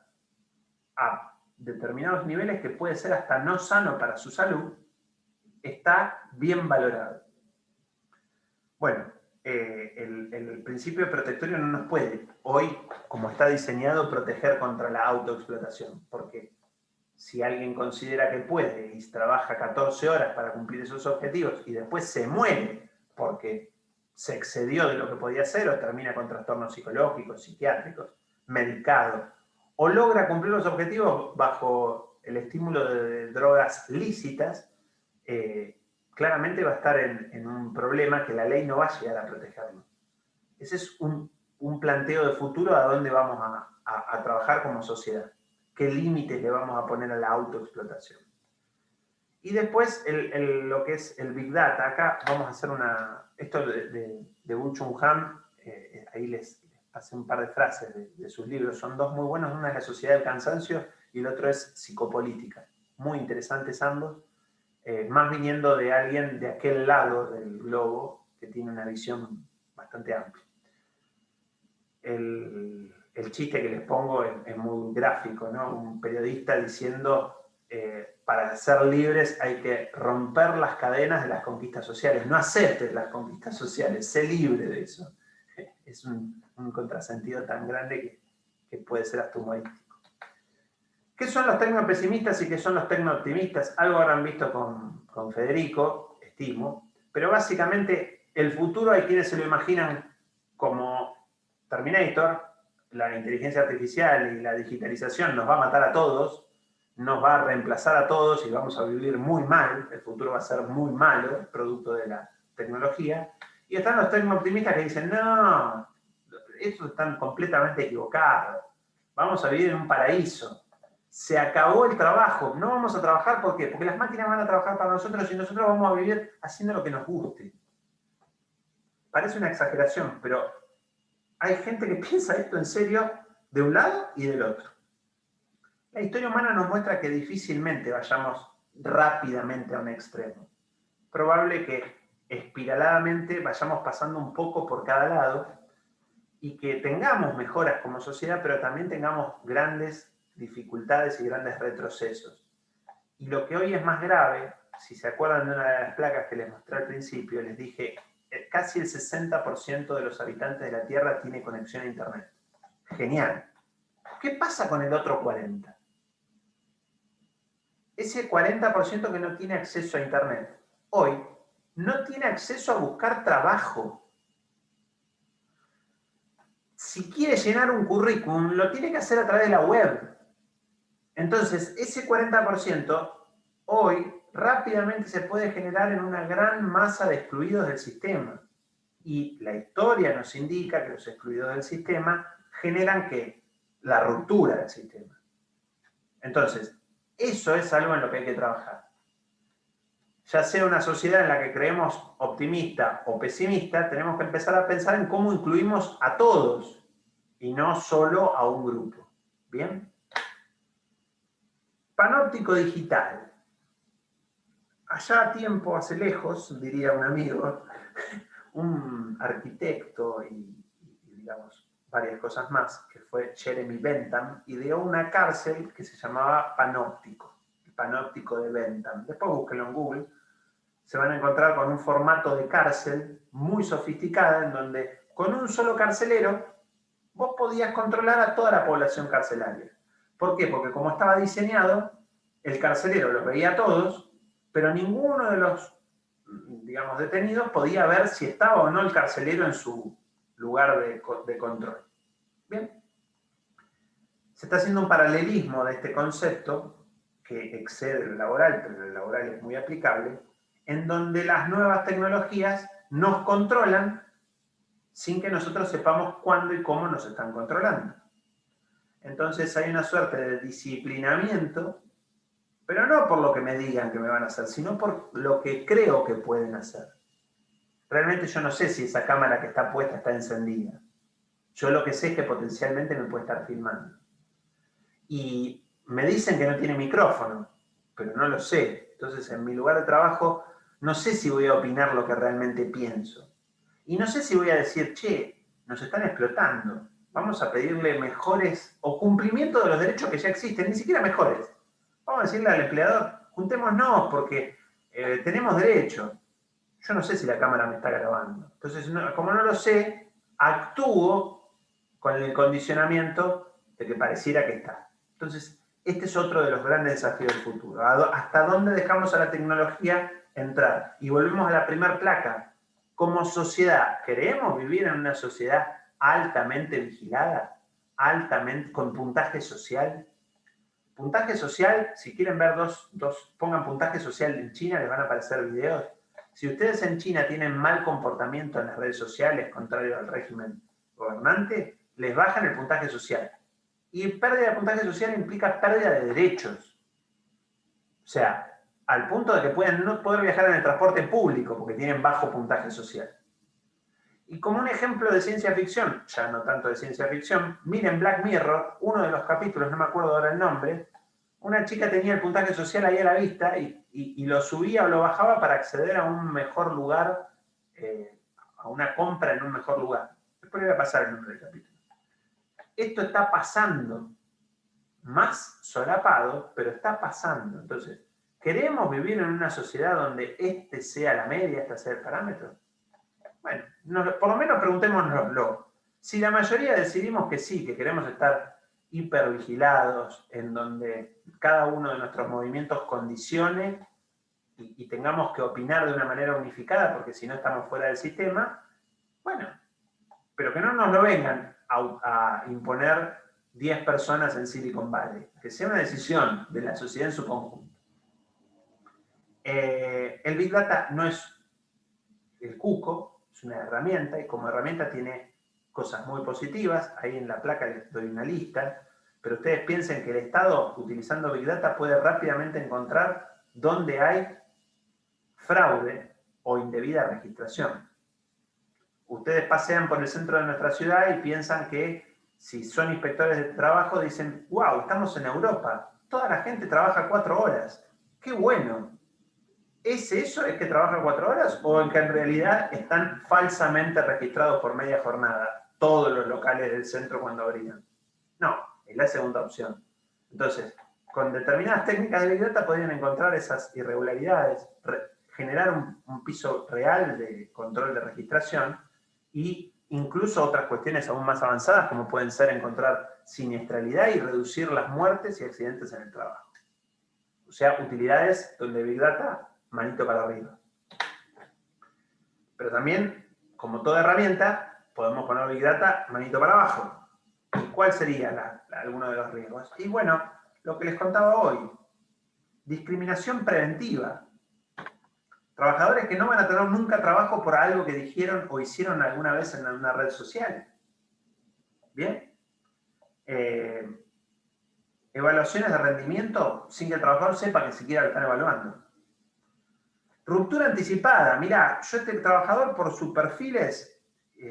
a determinados niveles que puede ser hasta no sano para su salud, está bien valorado. Bueno, el principio protectorio no nos puede hoy, como está diseñado, proteger contra la autoexplotación, porque si alguien considera que puede y trabaja 14 horas para cumplir esos objetivos y después se muere porque se excedió de lo que podía hacer o termina con trastornos psicológicos, psiquiátricos, medicado, o logra cumplir los objetivos bajo el estímulo de drogas lícitas, claramente va a estar en un problema que la ley no va a llegar a protegerlo. Ese es un planteo de futuro a dónde vamos a trabajar como sociedad. ¿Qué límites le vamos a poner a la autoexplotación? Y después lo que es el Big Data. Acá vamos a hacer esto de Woo Chung Han, ahí les pasé un par de frases de sus libros. Son dos muy buenos, una es La sociedad del cansancio y el otro es Psicopolítica. Muy interesantes ambos, más viniendo de alguien de aquel lado del globo que tiene una visión bastante amplia. El chiste que les pongo es muy gráfico, ¿no? Un periodista diciendo, para ser libres hay que romper las cadenas de las conquistas sociales. No aceptes las conquistas sociales, sé libre de eso. Es un contrasentido tan grande que puede ser hasta humorístico. ¿Qué son los tecnopesimistas y qué son los tecnooptimistas? Algo habrán visto con Federico, estimo, pero básicamente el futuro hay quienes se lo imaginan como Terminator, la inteligencia artificial y la digitalización nos va a matar a todos, nos va a reemplazar a todos y vamos a vivir muy mal, el futuro va a ser muy malo, producto de la tecnología. Y están los tecno-optimistas que dicen, no, estos están completamente equivocados, vamos a vivir en un paraíso. Se acabó el trabajo, no vamos a trabajar, ¿por qué? Porque las máquinas van a trabajar para nosotros y nosotros vamos a vivir haciendo lo que nos guste. Parece una exageración, pero hay gente que piensa esto en serio de un lado y del otro. La historia humana nos muestra que difícilmente vayamos rápidamente a un extremo. Probable que espiraladamente vayamos pasando un poco por cada lado y que tengamos mejoras como sociedad, pero también tengamos grandes dificultades y grandes retrocesos. Y lo que hoy es más grave, si se acuerdan de una de las placas que les mostré al principio, les dije, casi el 60% de los habitantes de la Tierra tiene conexión a Internet. Genial. ¿Qué pasa con el otro 40%? Ese 40% que no tiene acceso a Internet, hoy no tiene acceso a buscar trabajo. Si quiere llenar un currículum, lo tiene que hacer a través de la web. Entonces, ese 40% hoy rápidamente se puede generar en una gran masa de excluidos del sistema. Y la historia nos indica que los excluidos del sistema generan ¿qué? La ruptura del sistema. Entonces, eso es algo en lo que hay que trabajar. Ya sea una sociedad en la que creemos optimista o pesimista, tenemos que empezar a pensar en cómo incluimos a todos y no solo a un grupo. ¿Bien? Panóptico digital. Allá a tiempo, hace lejos, diría un amigo, un arquitecto y digamos, varias cosas más, que fue Jeremy Bentham, ideó una cárcel que se llamaba Panóptico, el Panóptico de Bentham. Después búsquenlo en Google, se van a encontrar con un formato de cárcel muy sofisticada, en donde con un solo carcelero vos podías controlar a toda la población carcelaria. ¿Por qué? Porque como estaba diseñado, el carcelero los veía a todos, pero ninguno de los, digamos, detenidos podía ver si estaba o no el carcelero en su lugar de control. Bien. Se está haciendo un paralelismo de este concepto que excede el laboral, pero el laboral es muy aplicable, en donde las nuevas tecnologías nos controlan sin que nosotros sepamos cuándo y cómo nos están controlando. Entonces hay una suerte de disciplinamiento, pero no por lo que me digan que me van a hacer, sino por lo que creo que pueden hacer. Realmente yo no sé si esa cámara que está puesta está encendida. Yo lo que sé es que potencialmente me puede estar filmando. Y me dicen que no tiene micrófono, pero no lo sé. Entonces, en mi lugar de trabajo, no sé si voy a opinar lo que realmente pienso. Y no sé si voy a decir, che, nos están explotando. Vamos a pedirle mejores o cumplimiento de los derechos que ya existen, ni siquiera mejores. Vamos a decirle al empleador, juntémonos porque tenemos derecho. Yo no sé si la cámara me está grabando. Entonces, como no lo sé, actúo con el condicionamiento de que pareciera que está. Entonces, este es otro de los grandes desafíos del futuro. ¿Hasta dónde dejamos a la tecnología entrar? Y volvemos a la primera placa. Como sociedad, ¿queremos vivir en una sociedad altamente vigilada? Altamente, con puntaje social. Puntaje social, si quieren ver pongan puntaje social en China, les van a aparecer videos. Si ustedes en China tienen mal comportamiento en las redes sociales, contrario al régimen gobernante, les bajan el puntaje social. Y pérdida de puntaje social implica pérdida de derechos. O sea, al punto de que pueden no poder viajar en el transporte público porque tienen bajo puntaje social. Y como un ejemplo de ciencia ficción, ya no tanto de ciencia ficción, miren Black Mirror, uno de los capítulos, no me acuerdo ahora el nombre, una chica tenía el puntaje social ahí a la vista y lo subía o lo bajaba para acceder a un mejor lugar, a una compra en un mejor lugar. Después le voy a pasar el nombre del capítulo. Esto está pasando, más solapado, pero está pasando. Entonces, ¿queremos vivir en una sociedad donde este sea la media, este sea el parámetro? Bueno, por lo menos preguntémonoslo. Si la mayoría decidimos que sí, que queremos estar hipervigilados, en donde cada uno de nuestros movimientos condicione y tengamos que opinar de una manera unificada, porque si no estamos fuera del sistema, bueno, pero que no nos lo vengan a imponer 10 personas en Silicon Valley, que sea una decisión de la sociedad en su conjunto. El Big Data no es el cuco, es una herramienta, y como herramienta tiene cosas muy positivas. Ahí en la placa les doy una lista, pero ustedes piensen que el Estado, utilizando Big Data, puede rápidamente encontrar dónde hay fraude o indebida registración. Ustedes pasean por el centro de nuestra ciudad y piensan que si son inspectores de trabajo dicen, wow, estamos en Europa, toda la gente trabaja 4 horas, qué bueno. ¿Es eso, es que trabaja 4 horas? ¿O en que en realidad están falsamente registrados por media jornada todos los locales del centro cuando abrían? No, es la segunda opción. Entonces, con determinadas técnicas de Big Data podrían encontrar esas irregularidades, generar un piso real de control de registración y incluso otras cuestiones aún más avanzadas como pueden ser encontrar siniestralidad y reducir las muertes y accidentes en el trabajo. O sea, utilidades donde Big Data, manito para arriba. Pero también, como toda herramienta, podemos poner Big Data manito para abajo. ¿Y cuál sería alguno de los riesgos? Y bueno, lo que les contaba hoy, discriminación preventiva. Trabajadores que no van a tener nunca trabajo por algo que dijeron o hicieron alguna vez en una red social. ¿Bien? Evaluaciones de rendimiento sin que el trabajador sepa que siquiera lo están evaluando. Ruptura anticipada. Mirá, yo este trabajador por sus perfiles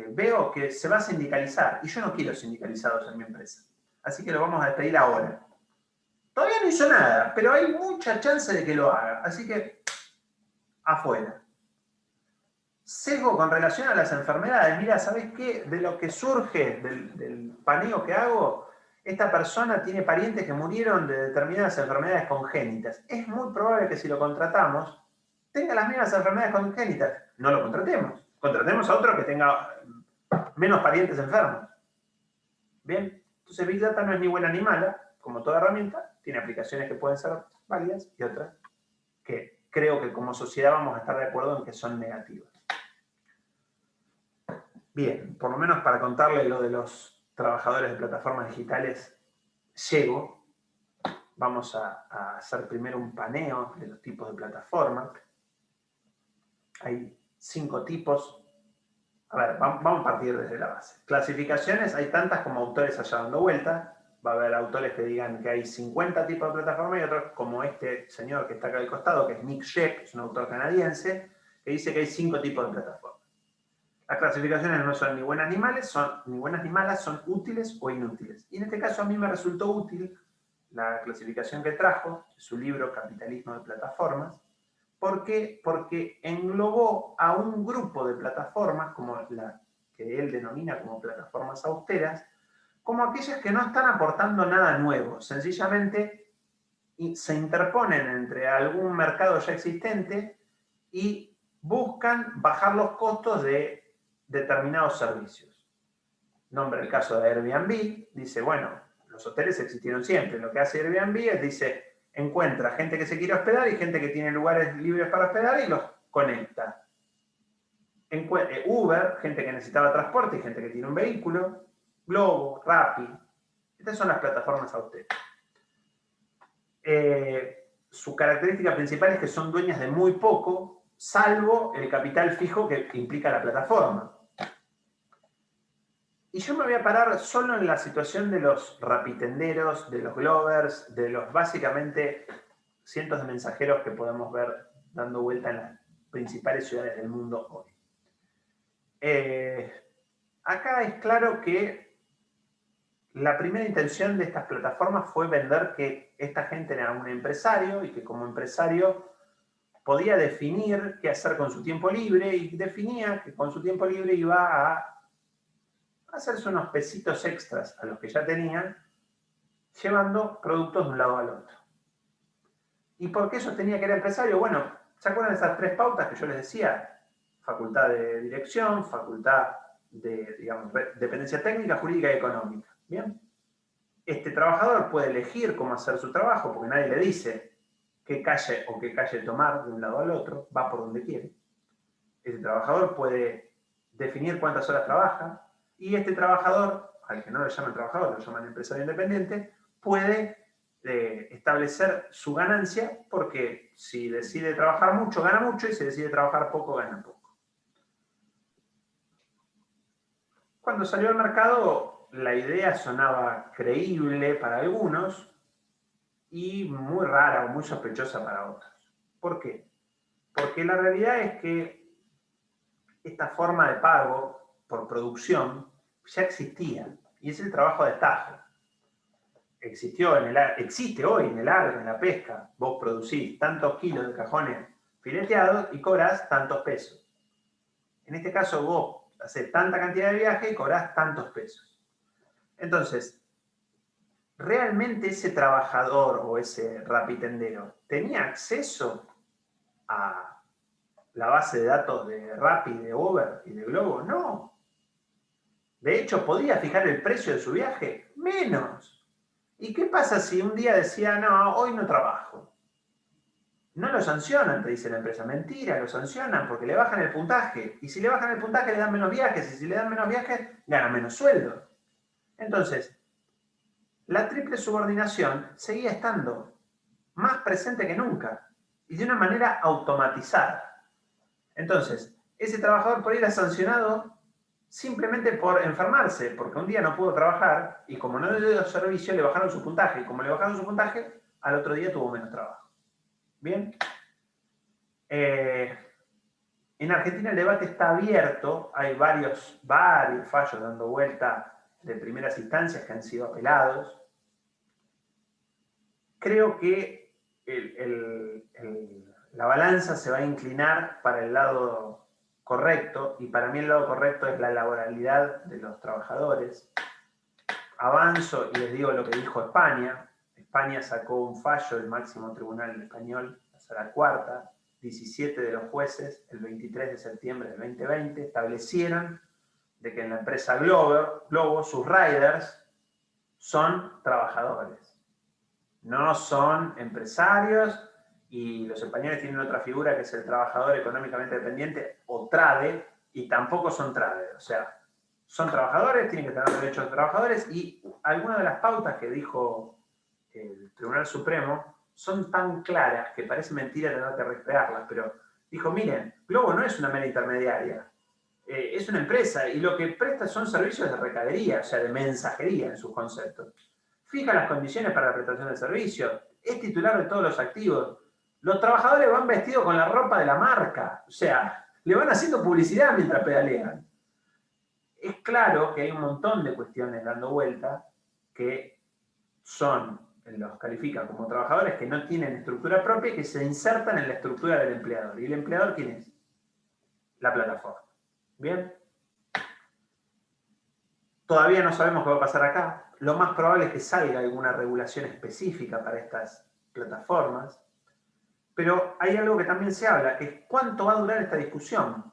veo que se va a sindicalizar y yo no quiero sindicalizados en mi empresa. Así que lo vamos a despedir ahora. Todavía no hizo nada, pero hay mucha chance de que lo haga. Así que, afuera. Sesgo con relación a las enfermedades. Mira, ¿sabés qué? De lo que surge del paneo que hago, esta persona tiene parientes que murieron de determinadas enfermedades congénitas. Es muy probable que si lo contratamos, tenga las mismas enfermedades congénitas. No lo contratemos. Contratemos a otro que tenga menos parientes enfermos. Bien, entonces Big Data no es ni buena ni mala, como toda herramienta, tiene aplicaciones que pueden ser válidas y otras que creo que como sociedad vamos a estar de acuerdo en que son negativas. Bien, por lo menos para contarle lo de los trabajadores de plataformas digitales, llego. Vamos a hacer primero un paneo de los tipos de plataformas. Hay 5 tipos. A ver, vamos a partir desde la base. Clasificaciones, hay tantas como autores allá dando vuelta. Va a haber autores que digan que hay 50 tipos de plataformas y otros como este señor que está acá al costado, que es Nick Sheck, es un autor canadiense, que dice que hay 5 tipos de plataformas. Las clasificaciones no son ni buenas ni malas, son útiles o inútiles. Y en este caso a mí me resultó útil la clasificación que trajo, su libro Capitalismo de Plataformas. ¿Por qué? Porque englobó a un grupo de plataformas, como la que él denomina como plataformas austeras, como aquellas que no están aportando nada nuevo. Sencillamente se interponen entre algún mercado ya existente y buscan bajar los costos de determinados servicios. Nombra el caso de Airbnb, dice, bueno, los hoteles existieron siempre. Lo que hace Airbnb es, dice, encuentra gente que se quiere hospedar y gente que tiene lugares libres para hospedar y los conecta. Uber, gente que necesitaba transporte y gente que tiene un vehículo. Globo, Rappi. Estas son las plataformas austeras. Su característica principal es que son dueñas de muy poco, salvo el capital fijo que implica la plataforma. Y yo me voy a parar solo en la situación de los rapitenderos, de los glovers, de los básicamente cientos de mensajeros que podemos ver dando vuelta en las principales ciudades del mundo hoy. Acá es claro que la primera intención de estas plataformas fue vender que esta gente era un empresario y que como empresario podía definir qué hacer con su tiempo libre y definía que con su tiempo libre iba a hacerse unos pesitos extras a los que ya tenían, llevando productos de un lado al otro. ¿Y por qué sostenía que era empresario? Bueno, ¿se acuerdan de esas 3 pautas que yo les decía? Facultad de dirección, facultad de, digamos, dependencia técnica, jurídica y económica. ¿Bien? Este trabajador puede elegir cómo hacer su trabajo, porque nadie le dice qué calle o qué calle tomar de un lado al otro, va por donde quiere. Este trabajador puede definir cuántas horas trabaja, y este trabajador, al que no lo llaman trabajador, lo llaman empresario independiente, puede establecer su ganancia, porque si decide trabajar mucho, gana mucho, y si decide trabajar poco, gana poco. Cuando salió al mercado, la idea sonaba creíble para algunos y muy rara o muy sospechosa para otros. ¿Por qué? Porque la realidad es que esta forma de pago por producción ya existía, y es el trabajo de tajo. Existe hoy en el agro, en la pesca. Vos producís tantos kilos de cajones fileteados y cobrás tantos pesos. En este caso vos hacés tanta cantidad de viaje y cobrás tantos pesos. Entonces, ¿realmente ese trabajador o ese rapitendero tenía acceso a la base de datos de Rappi, de Uber y de Globo? No. De hecho, ¿podía fijar el precio de su viaje? Menos. ¿Y qué pasa si un día decía, no, hoy no trabajo? No lo sancionan, te dice la empresa. Mentira, lo sancionan porque le bajan el puntaje. Y si le bajan el puntaje, le dan menos viajes. Y si le dan menos viajes, gana menos sueldo. Entonces, la triple subordinación seguía estando más presente que nunca. Y de una manera automatizada. Entonces, ese trabajador por ir era sancionado simplemente por enfermarse, porque un día no pudo trabajar y como no le dio servicio le bajaron su puntaje, y como le bajaron su puntaje, al otro día tuvo menos trabajo. ¿Bien? En Argentina el debate está abierto, hay varios fallos dando vuelta de primeras instancias que han sido apelados. Creo que la balanza se va a inclinar para el lado correcto, y para mí el lado correcto es la laboralidad de los trabajadores. Avanzo y les digo lo que dijo España. España sacó un fallo del máximo tribunal español, la sala cuarta, 17 de los jueces, el 23 de septiembre del 2020, establecieron de que en la empresa Globo sus riders son trabajadores, no son empresarios. Y los españoles tienen otra figura que es el trabajador económicamente dependiente o trade, y tampoco son traders. O sea, son trabajadores, tienen que tener derechos de trabajadores, y algunas de las pautas que dijo el Tribunal Supremo son tan claras que parece mentira tener que respetarlas, pero dijo, miren, Globo no es una mera intermediaria, es una empresa y lo que presta son servicios de recadería, o sea, de mensajería en sus conceptos. Fija las condiciones para la prestación de servicio, es titular de todos los activos. Los trabajadores van vestidos con la ropa de la marca, o sea, le van haciendo publicidad mientras pedalean. Es claro que hay un montón de cuestiones dando vuelta que los califican como trabajadores que no tienen estructura propia y que se insertan en la estructura del empleador. ¿Y el empleador quién es? La plataforma. ¿Bien? Todavía no sabemos qué va a pasar acá. Lo más probable es que salga alguna regulación específica para estas plataformas. Pero hay algo que también se habla, que es cuánto va a durar esta discusión.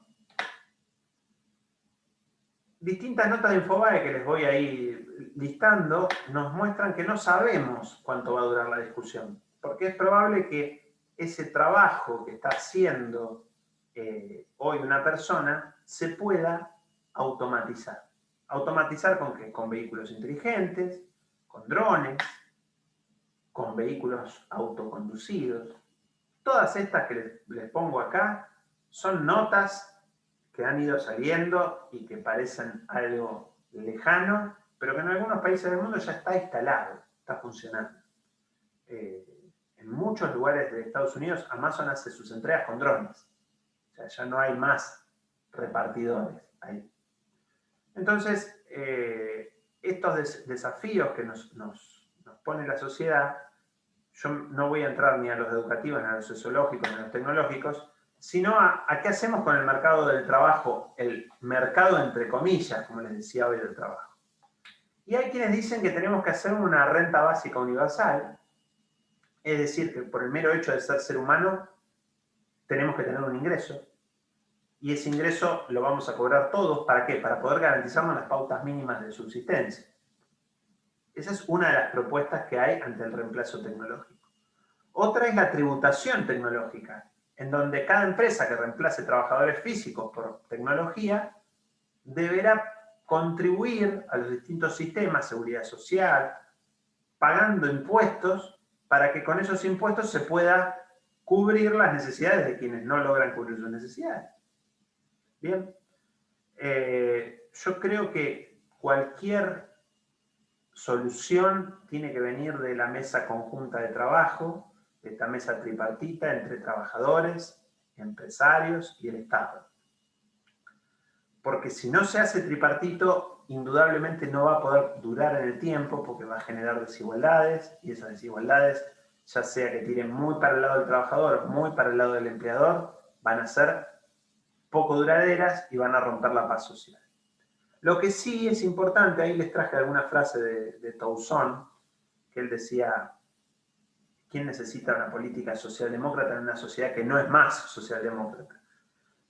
Distintas notas de Infobae que les voy a ir listando nos muestran que no sabemos cuánto va a durar la discusión, porque es probable que ese trabajo que está haciendo hoy una persona se pueda automatizar. ¿Automatizar con qué? Con vehículos inteligentes, con drones, con vehículos autoconducidos. Todas estas que les pongo acá son notas que han ido saliendo y que parecen algo lejano, pero que en algunos países del mundo ya está instalado, está funcionando. En muchos lugares de Estados Unidos, Amazon hace sus entregas con drones. O sea, ya no hay más repartidores ahí. Entonces, estos desafíos que nos pone la sociedad, yo no voy a entrar ni a los educativos, ni a los sociológicos, ni a los tecnológicos, sino a qué hacemos con el mercado del trabajo, el mercado entre comillas, como les decía hoy, del trabajo. Y hay quienes dicen que tenemos que hacer una renta básica universal, es decir, que por el mero hecho de ser humano, tenemos que tener un ingreso, y ese ingreso lo vamos a cobrar todos, ¿para qué? Para poder garantizarnos las pautas mínimas de subsistencia. Esa es una de las propuestas que hay ante el reemplazo tecnológico. Otra es la tributación tecnológica, en donde cada empresa que reemplace trabajadores físicos por tecnología deberá contribuir a los distintos sistemas, seguridad social, pagando impuestos, para que con esos impuestos se pueda cubrir las necesidades de quienes no logran cubrir sus necesidades. Bien, yo creo que cualquier solución tiene que venir de la mesa conjunta de trabajo, de esta mesa tripartita entre trabajadores, empresarios y el Estado. Porque si no se hace tripartito, indudablemente no va a poder durar en el tiempo, porque va a generar desigualdades, y esas desigualdades, ya sea que tiren muy para el lado del trabajador, muy para el lado del empleador, van a ser poco duraderas y van a romper la paz social. Lo que sí es importante, ahí les traje alguna frase de Tauzón, que él decía: ¿quién necesita una política socialdemócrata en una sociedad que no es más socialdemócrata?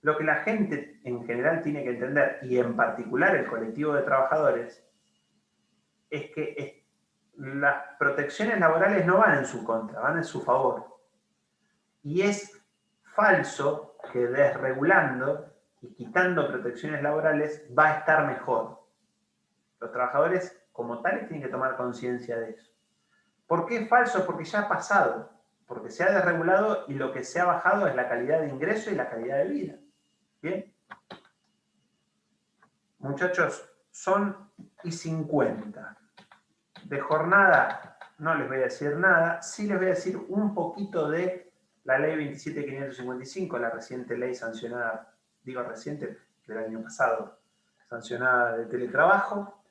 Lo que la gente en general tiene que entender, y en particular el colectivo de trabajadores, es que las protecciones laborales no van en su contra, van en su favor. Y es falso que desregulando y quitando protecciones laborales va a estar mejor. Los trabajadores como tales tienen que tomar conciencia de eso. ¿Por qué es falso? Porque ya ha pasado, porque se ha desregulado y lo que se ha bajado es la calidad de ingreso y la calidad de vida. ¿Bien? Muchachos, son y 50. De jornada no les voy a decir nada, sí les voy a decir un poquito de la ley 27.555, la reciente ley sancionada, digo reciente, del año pasado, sancionada de teletrabajo.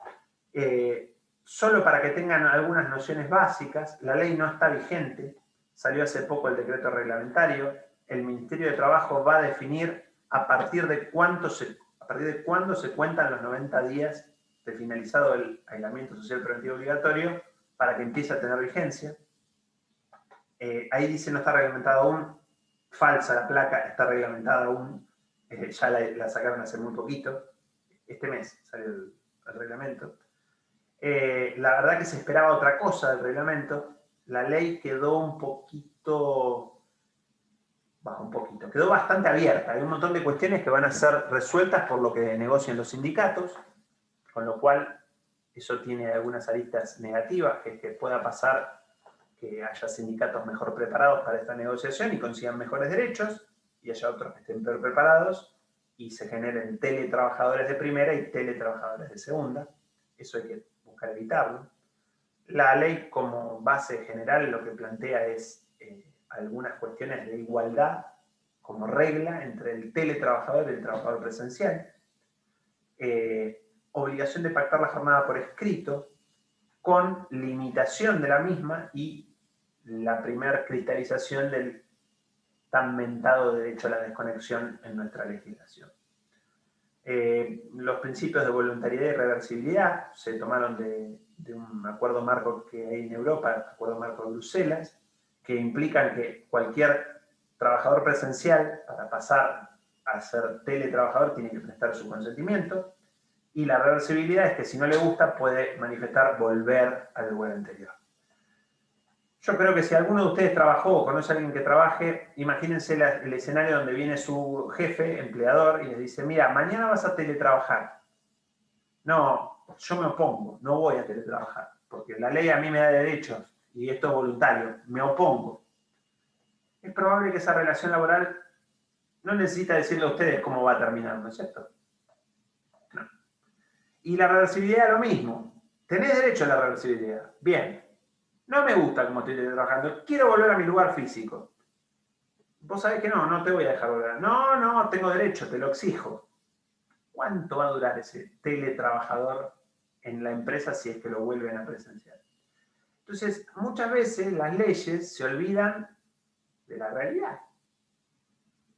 Solo para que tengan algunas nociones básicas, la ley no está vigente, salió hace poco el decreto reglamentario, el Ministerio de Trabajo va a definir a partir de cuándo se cuentan los 90 días de finalizado el aislamiento social preventivo obligatorio para que empiece a tener vigencia. Ahí dice no está reglamentada aún, falsa la placa, está reglamentada aún, ya la sacaron hace muy poquito, este mes salió el reglamento. La verdad que se esperaba otra cosa del reglamento, la ley quedó quedó bastante abierta, hay un montón de cuestiones que van a ser resueltas por lo que negocian los sindicatos, con lo cual eso tiene algunas aristas negativas, que es que pueda pasar que haya sindicatos mejor preparados para esta negociación y consigan mejores derechos, y haya otros que estén peor preparados, y se generen teletrabajadores de primera y teletrabajadores de segunda. Eso hay que buscar evitarlo. La ley como base general lo que plantea es algunas cuestiones de igualdad como regla entre el teletrabajador y el trabajador presencial. Obligación de pactar la jornada por escrito, con limitación de la misma y la primera cristalización del tan mentado derecho a la desconexión en nuestra legislación. Los principios de voluntariedad y reversibilidad se tomaron de un acuerdo marco que hay en Europa, acuerdo marco de Bruselas, que implican que cualquier trabajador presencial, para pasar a ser teletrabajador, tiene que prestar su consentimiento. Y la reversibilidad es que si no le gusta puede manifestar volver al lugar anterior. Yo creo que si alguno de ustedes trabajó o conoce a alguien que trabaje, imagínense el escenario donde viene su jefe, empleador, y les dice: mira, mañana vas a teletrabajar. No, yo me opongo, no voy a teletrabajar, porque la ley a mí me da derechos y esto es voluntario, me opongo. Es probable que esa relación laboral no necesita decirle a ustedes cómo va a terminar, ¿no es cierto? No. Y la reversibilidad es lo mismo. Tenés derecho a la reversibilidad. Bien. No me gusta cómo estoy trabajando. Quiero volver a mi lugar físico. Vos sabés que no te voy a dejar volver. No, tengo derecho, te lo exijo. ¿Cuánto va a durar ese teletrabajador en la empresa si es que lo vuelven a presenciar? Entonces, muchas veces las leyes se olvidan de la realidad.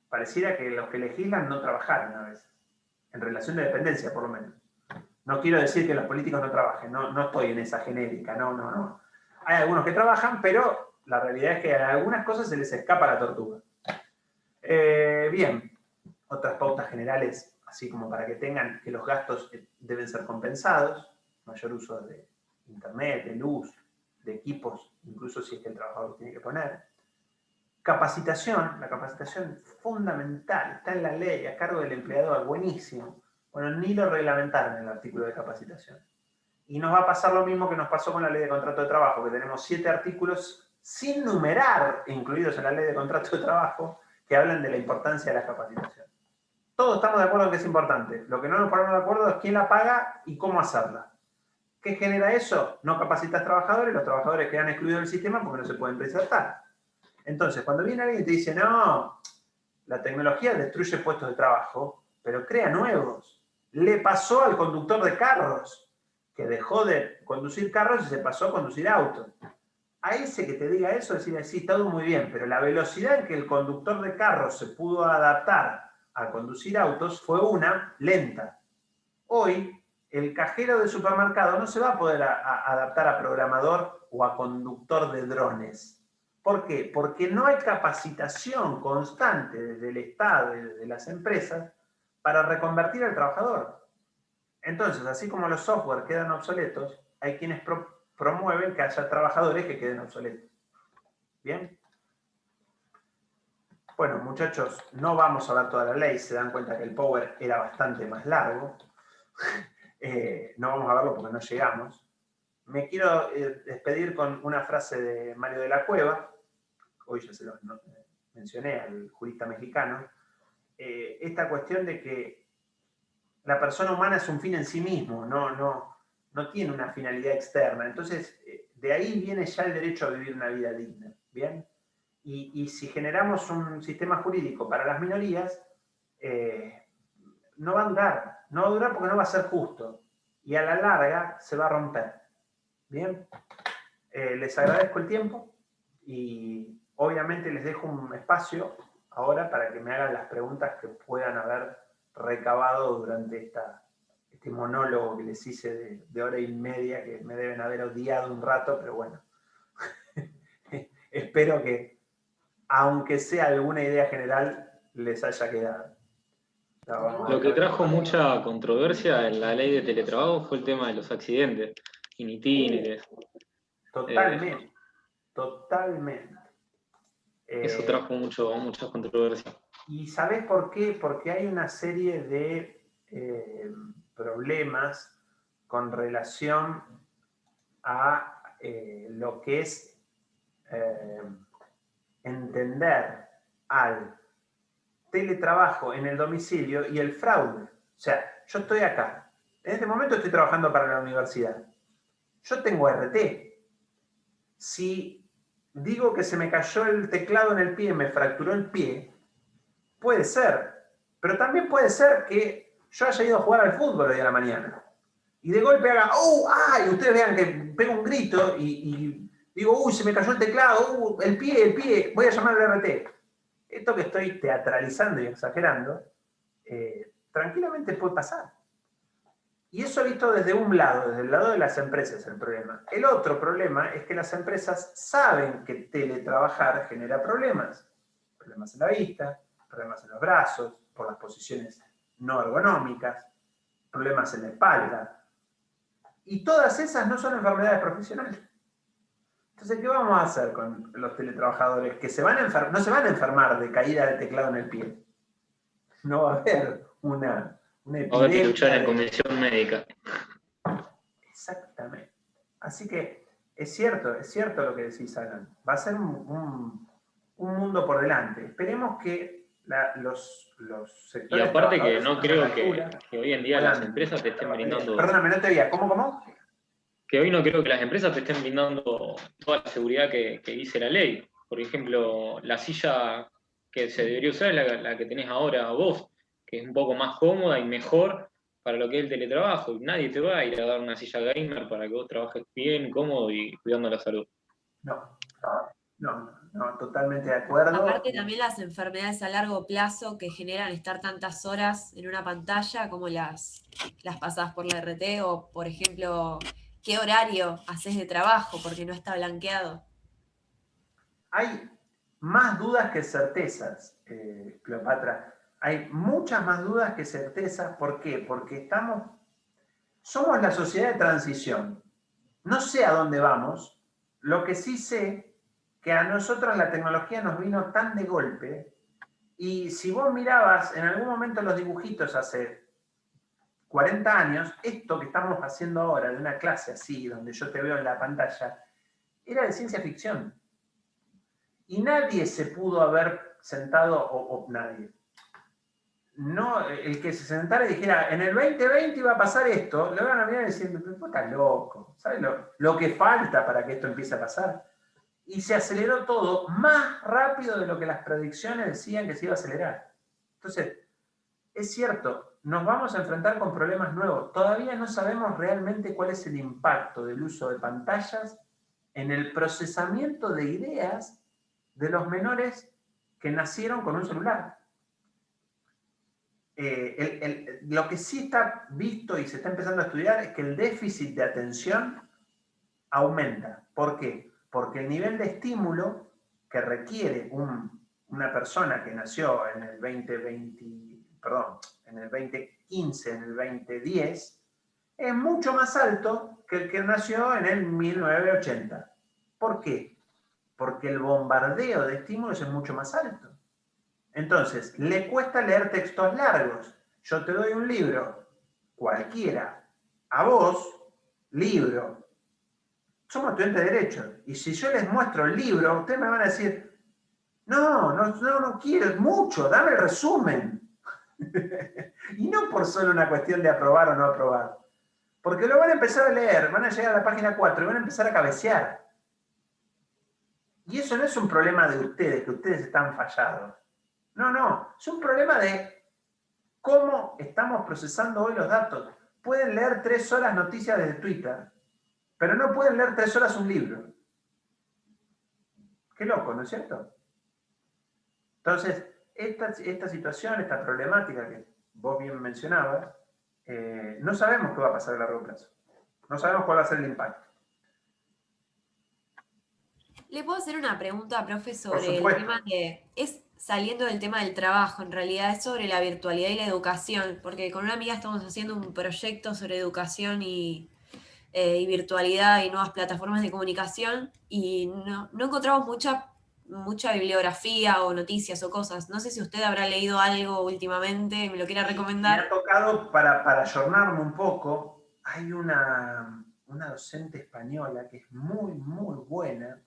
Pareciera que los que legislan no trabajaron a veces. En relación de dependencia, por lo menos. No quiero decir que los políticos no trabajen, no estoy en esa genérica, no. Hay algunos que trabajan, pero la realidad es que a algunas cosas se les escapa la tortuga. Bien, otras pautas generales, así como para que tengan que los gastos deben ser compensados, mayor uso de internet, de luz, de equipos, incluso si es que el trabajador lo tiene que poner. Capacitación, la capacitación fundamental, está en la ley, a cargo del empleador, buenísimo. Bueno, ni lo reglamentaron en el artículo de capacitación. Y nos va a pasar lo mismo que nos pasó con la ley de contrato de trabajo, que tenemos 7 artículos sin numerar, incluidos en la ley de contrato de trabajo, que hablan de la importancia de la capacitación. Todos estamos de acuerdo en que es importante. Lo que no nos ponemos de acuerdo es quién la paga y cómo hacerla. ¿Qué genera eso? No capacitas trabajadores, los trabajadores quedan excluidos del sistema porque no se pueden reinsertar. Entonces, cuando viene alguien y te dice, no, la tecnología destruye puestos de trabajo, pero crea nuevos. Le pasó al conductor de carros, que dejó de conducir carros y se pasó a conducir autos. A ese que te diga eso, decirle, sí, todo muy bien, pero la velocidad en que el conductor de carros se pudo adaptar a conducir autos fue una lenta. Hoy, el cajero de supermercado no se va a poder adaptar a programador o a conductor de drones. ¿Por qué? Porque no hay capacitación constante desde el Estado y desde las empresas para reconvertir al trabajador. Entonces, así como los software quedan obsoletos, hay quienes promueven que haya trabajadores que queden obsoletos. ¿Bien? Bueno, muchachos, no vamos a ver toda la ley, se dan cuenta que el Power era bastante más largo. No vamos a verlo porque no llegamos. Me quiero despedir con una frase de Mario de la Cueva, hoy ya se lo mencioné al jurista mexicano, esta cuestión de que la persona humana es un fin en sí mismo, no tiene una finalidad externa. Entonces, de ahí viene ya el derecho a vivir una vida digna, ¿bien? Y si generamos un sistema jurídico para las minorías, no va a durar porque no va a ser justo. Y a la larga se va a romper. ¿Bien? Les agradezco el tiempo y obviamente les dejo un espacio ahora para que me hagan las preguntas que puedan haber recabado durante este monólogo que les hice de hora y media, que me deben haber odiado un rato, pero bueno. Espero que, aunque sea alguna idea general, les haya quedado. Lo que trajo mucha controversia en la ley de teletrabajo fue el tema de los accidentes, itinérales. Totalmente, totalmente. Eso trajo muchas controversias. ¿Y sabés por qué? Porque hay una serie de problemas con relación a lo que es entender al teletrabajo en el domicilio y el fraude. O sea, yo estoy acá. En este momento estoy trabajando para la universidad. Yo tengo RT. Si digo que se me cayó el teclado en el pie, me fracturó el pie, puede ser. Pero también puede ser que yo haya ido a jugar al fútbol hoy a la mañana. Y de golpe haga, y ustedes vean que pego un grito y digo, se me cayó el teclado, el pie, voy a llamar al RT. Esto que estoy teatralizando y exagerando, tranquilamente puede pasar. Y eso visto desde un lado, desde el lado de las empresas, el problema. El otro problema es que las empresas saben que teletrabajar genera problemas. Problemas en la vista, problemas en los brazos, por las posiciones no ergonómicas, problemas en la espalda. Y todas esas no son enfermedades profesionales. Entonces, ¿qué vamos a hacer con los teletrabajadores? Que no se van a enfermar de caída de teclado en el pie. No va a haber una epidemia. Va a haber que luchar en comisión médica. Exactamente. Así que es cierto lo que decís, Alan. Va a ser un mundo por delante. Esperemos que los sectores. Y aparte que no creo que hoy en día las empresas te estén brindando. Perdóname, no te oía. ¿Cómo? Que hoy no creo que las empresas te estén brindando toda la seguridad que dice la ley. Por ejemplo, la silla que se debería usar es la que tenés ahora vos, que es un poco más cómoda y mejor para lo que es el teletrabajo. Y nadie te va a ir a dar una silla gamer para que vos trabajes bien, cómodo y cuidando la salud. No, totalmente de acuerdo. Aparte también las enfermedades a largo plazo que generan estar tantas horas en una pantalla, como las pasadas por la RT, o por ejemplo, ¿qué horario haces de trabajo? Porque no está blanqueado. Hay más dudas que certezas, Cleopatra. Hay muchas más dudas que certezas. ¿Por qué? Porque somos la sociedad de transición. No sé a dónde vamos. Lo que sí sé que a nosotros la tecnología nos vino tan de golpe, y si vos mirabas en algún momento los dibujitos hace 40 años, esto que estamos haciendo ahora, de una clase así, donde yo te veo en la pantalla, era de ciencia ficción. Y nadie se pudo haber sentado, o nadie. No, el que se sentara y dijera, en el 2020 iba a pasar esto, le van a mirar diciendo, pero estás loco, ¿sabes lo que falta para que esto empiece a pasar? Y se aceleró todo más rápido de lo que las predicciones decían que se iba a acelerar. Entonces, es cierto, nos vamos a enfrentar con problemas nuevos. Todavía no sabemos realmente cuál es el impacto del uso de pantallas en el procesamiento de ideas de los menores que nacieron con un celular. Lo que sí está visto y se está empezando a estudiar es que el déficit de atención aumenta. ¿Por qué? Porque el nivel de estímulo que requiere una persona que nació en el 2015, en el 2010, es mucho más alto que el que nació en el 1980. ¿Por qué? Porque el bombardeo de estímulos es mucho más alto. Entonces, le cuesta leer textos largos. Yo te doy un libro, cualquiera, a vos, libro. Somos estudiantes de Derecho. Y si yo les muestro el libro, ustedes me van a decir, no quiero, es mucho, dame el resumen. Y no por solo una cuestión de aprobar o no aprobar. Porque lo van a empezar a leer, van a llegar a la página 4 y van a empezar a cabecear. Y eso no es un problema de ustedes, que ustedes están fallados. No, es un problema de cómo estamos procesando hoy los datos. Pueden leer 3 horas noticias desde Twitter, pero no pueden leer 3 horas un libro. Qué loco, ¿no es cierto? Entonces, esta situación, esta problemática que vos bien mencionabas, no sabemos qué va a pasar a largo plazo. No sabemos cuál va a ser el impacto. ¿Le puedo hacer una pregunta, profe, sobre el tema que es saliendo del tema del trabajo, en realidad es sobre la virtualidad y la educación? Porque con una amiga estamos haciendo un proyecto sobre educación y virtualidad y nuevas plataformas de comunicación y no encontramos mucha bibliografía o noticias o cosas. No sé si usted habrá leído algo últimamente, me lo quiera recomendar. Me ha tocado, para ayornarme un poco, hay una docente española que es muy, muy buena.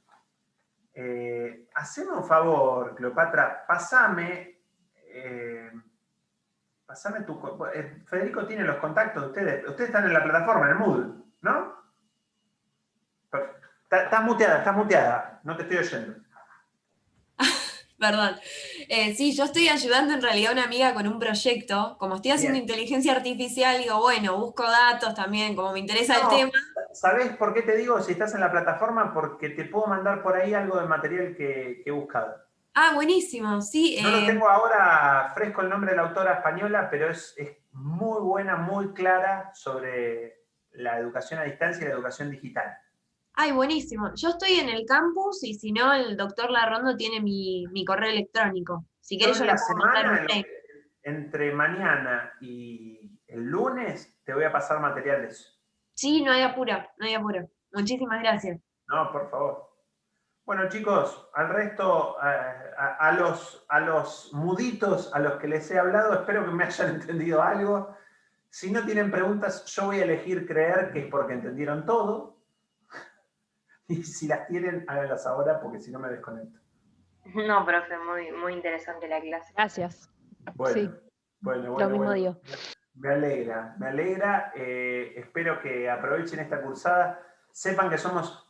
Haceme un favor, Cleopatra, pasame tu... Federico tiene los contactos de ustedes. Ustedes están en la plataforma, en el Moodle, ¿no? Estás muteada, no te estoy oyendo. Perdón. Sí, yo estoy ayudando en realidad a una amiga con un proyecto. Como estoy haciendo inteligencia artificial, digo, bueno, busco datos también, como me interesa el tema. ¿Sabés por qué te digo si estás en la plataforma? Porque te puedo mandar por ahí algo de material que he buscado. Ah, buenísimo, sí. No lo tengo ahora fresco el nombre de la autora española, pero es muy buena, muy clara sobre la educación a distancia y la educación digital. Ay, buenísimo. Yo estoy en el campus y si no, el doctor Larrondo tiene mi correo electrónico. Si querés yo le puedo mandar un mail. Entre mañana y el lunes te voy a pasar material de eso. Sí, no hay apuro, no hay apuro. Muchísimas gracias. No, por favor. Bueno, chicos, al resto, a los muditos a los que les he hablado, espero que me hayan entendido algo. Si no tienen preguntas, yo voy a elegir creer que es porque entendieron todo. Y si las tienen, háganlas ahora, porque si no me desconecto. No, profe, muy, muy interesante la clase. Gracias. Bueno, sí. Bueno. Lo mismo digo. Me alegra. Espero que aprovechen esta cursada. Sepan que somos,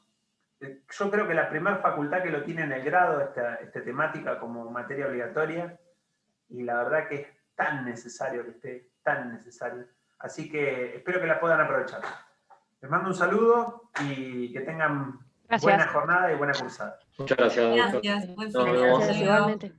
yo creo que la primera facultad que lo tiene en el grado, esta temática como materia obligatoria, y la verdad que es tan necesario que esté, tan necesario. Así que espero que la puedan aprovechar. Les mando un saludo y que tengan buena jornada y buena cursada. Muchas gracias. Gracias. Nos vemos. Gracias, igualmente.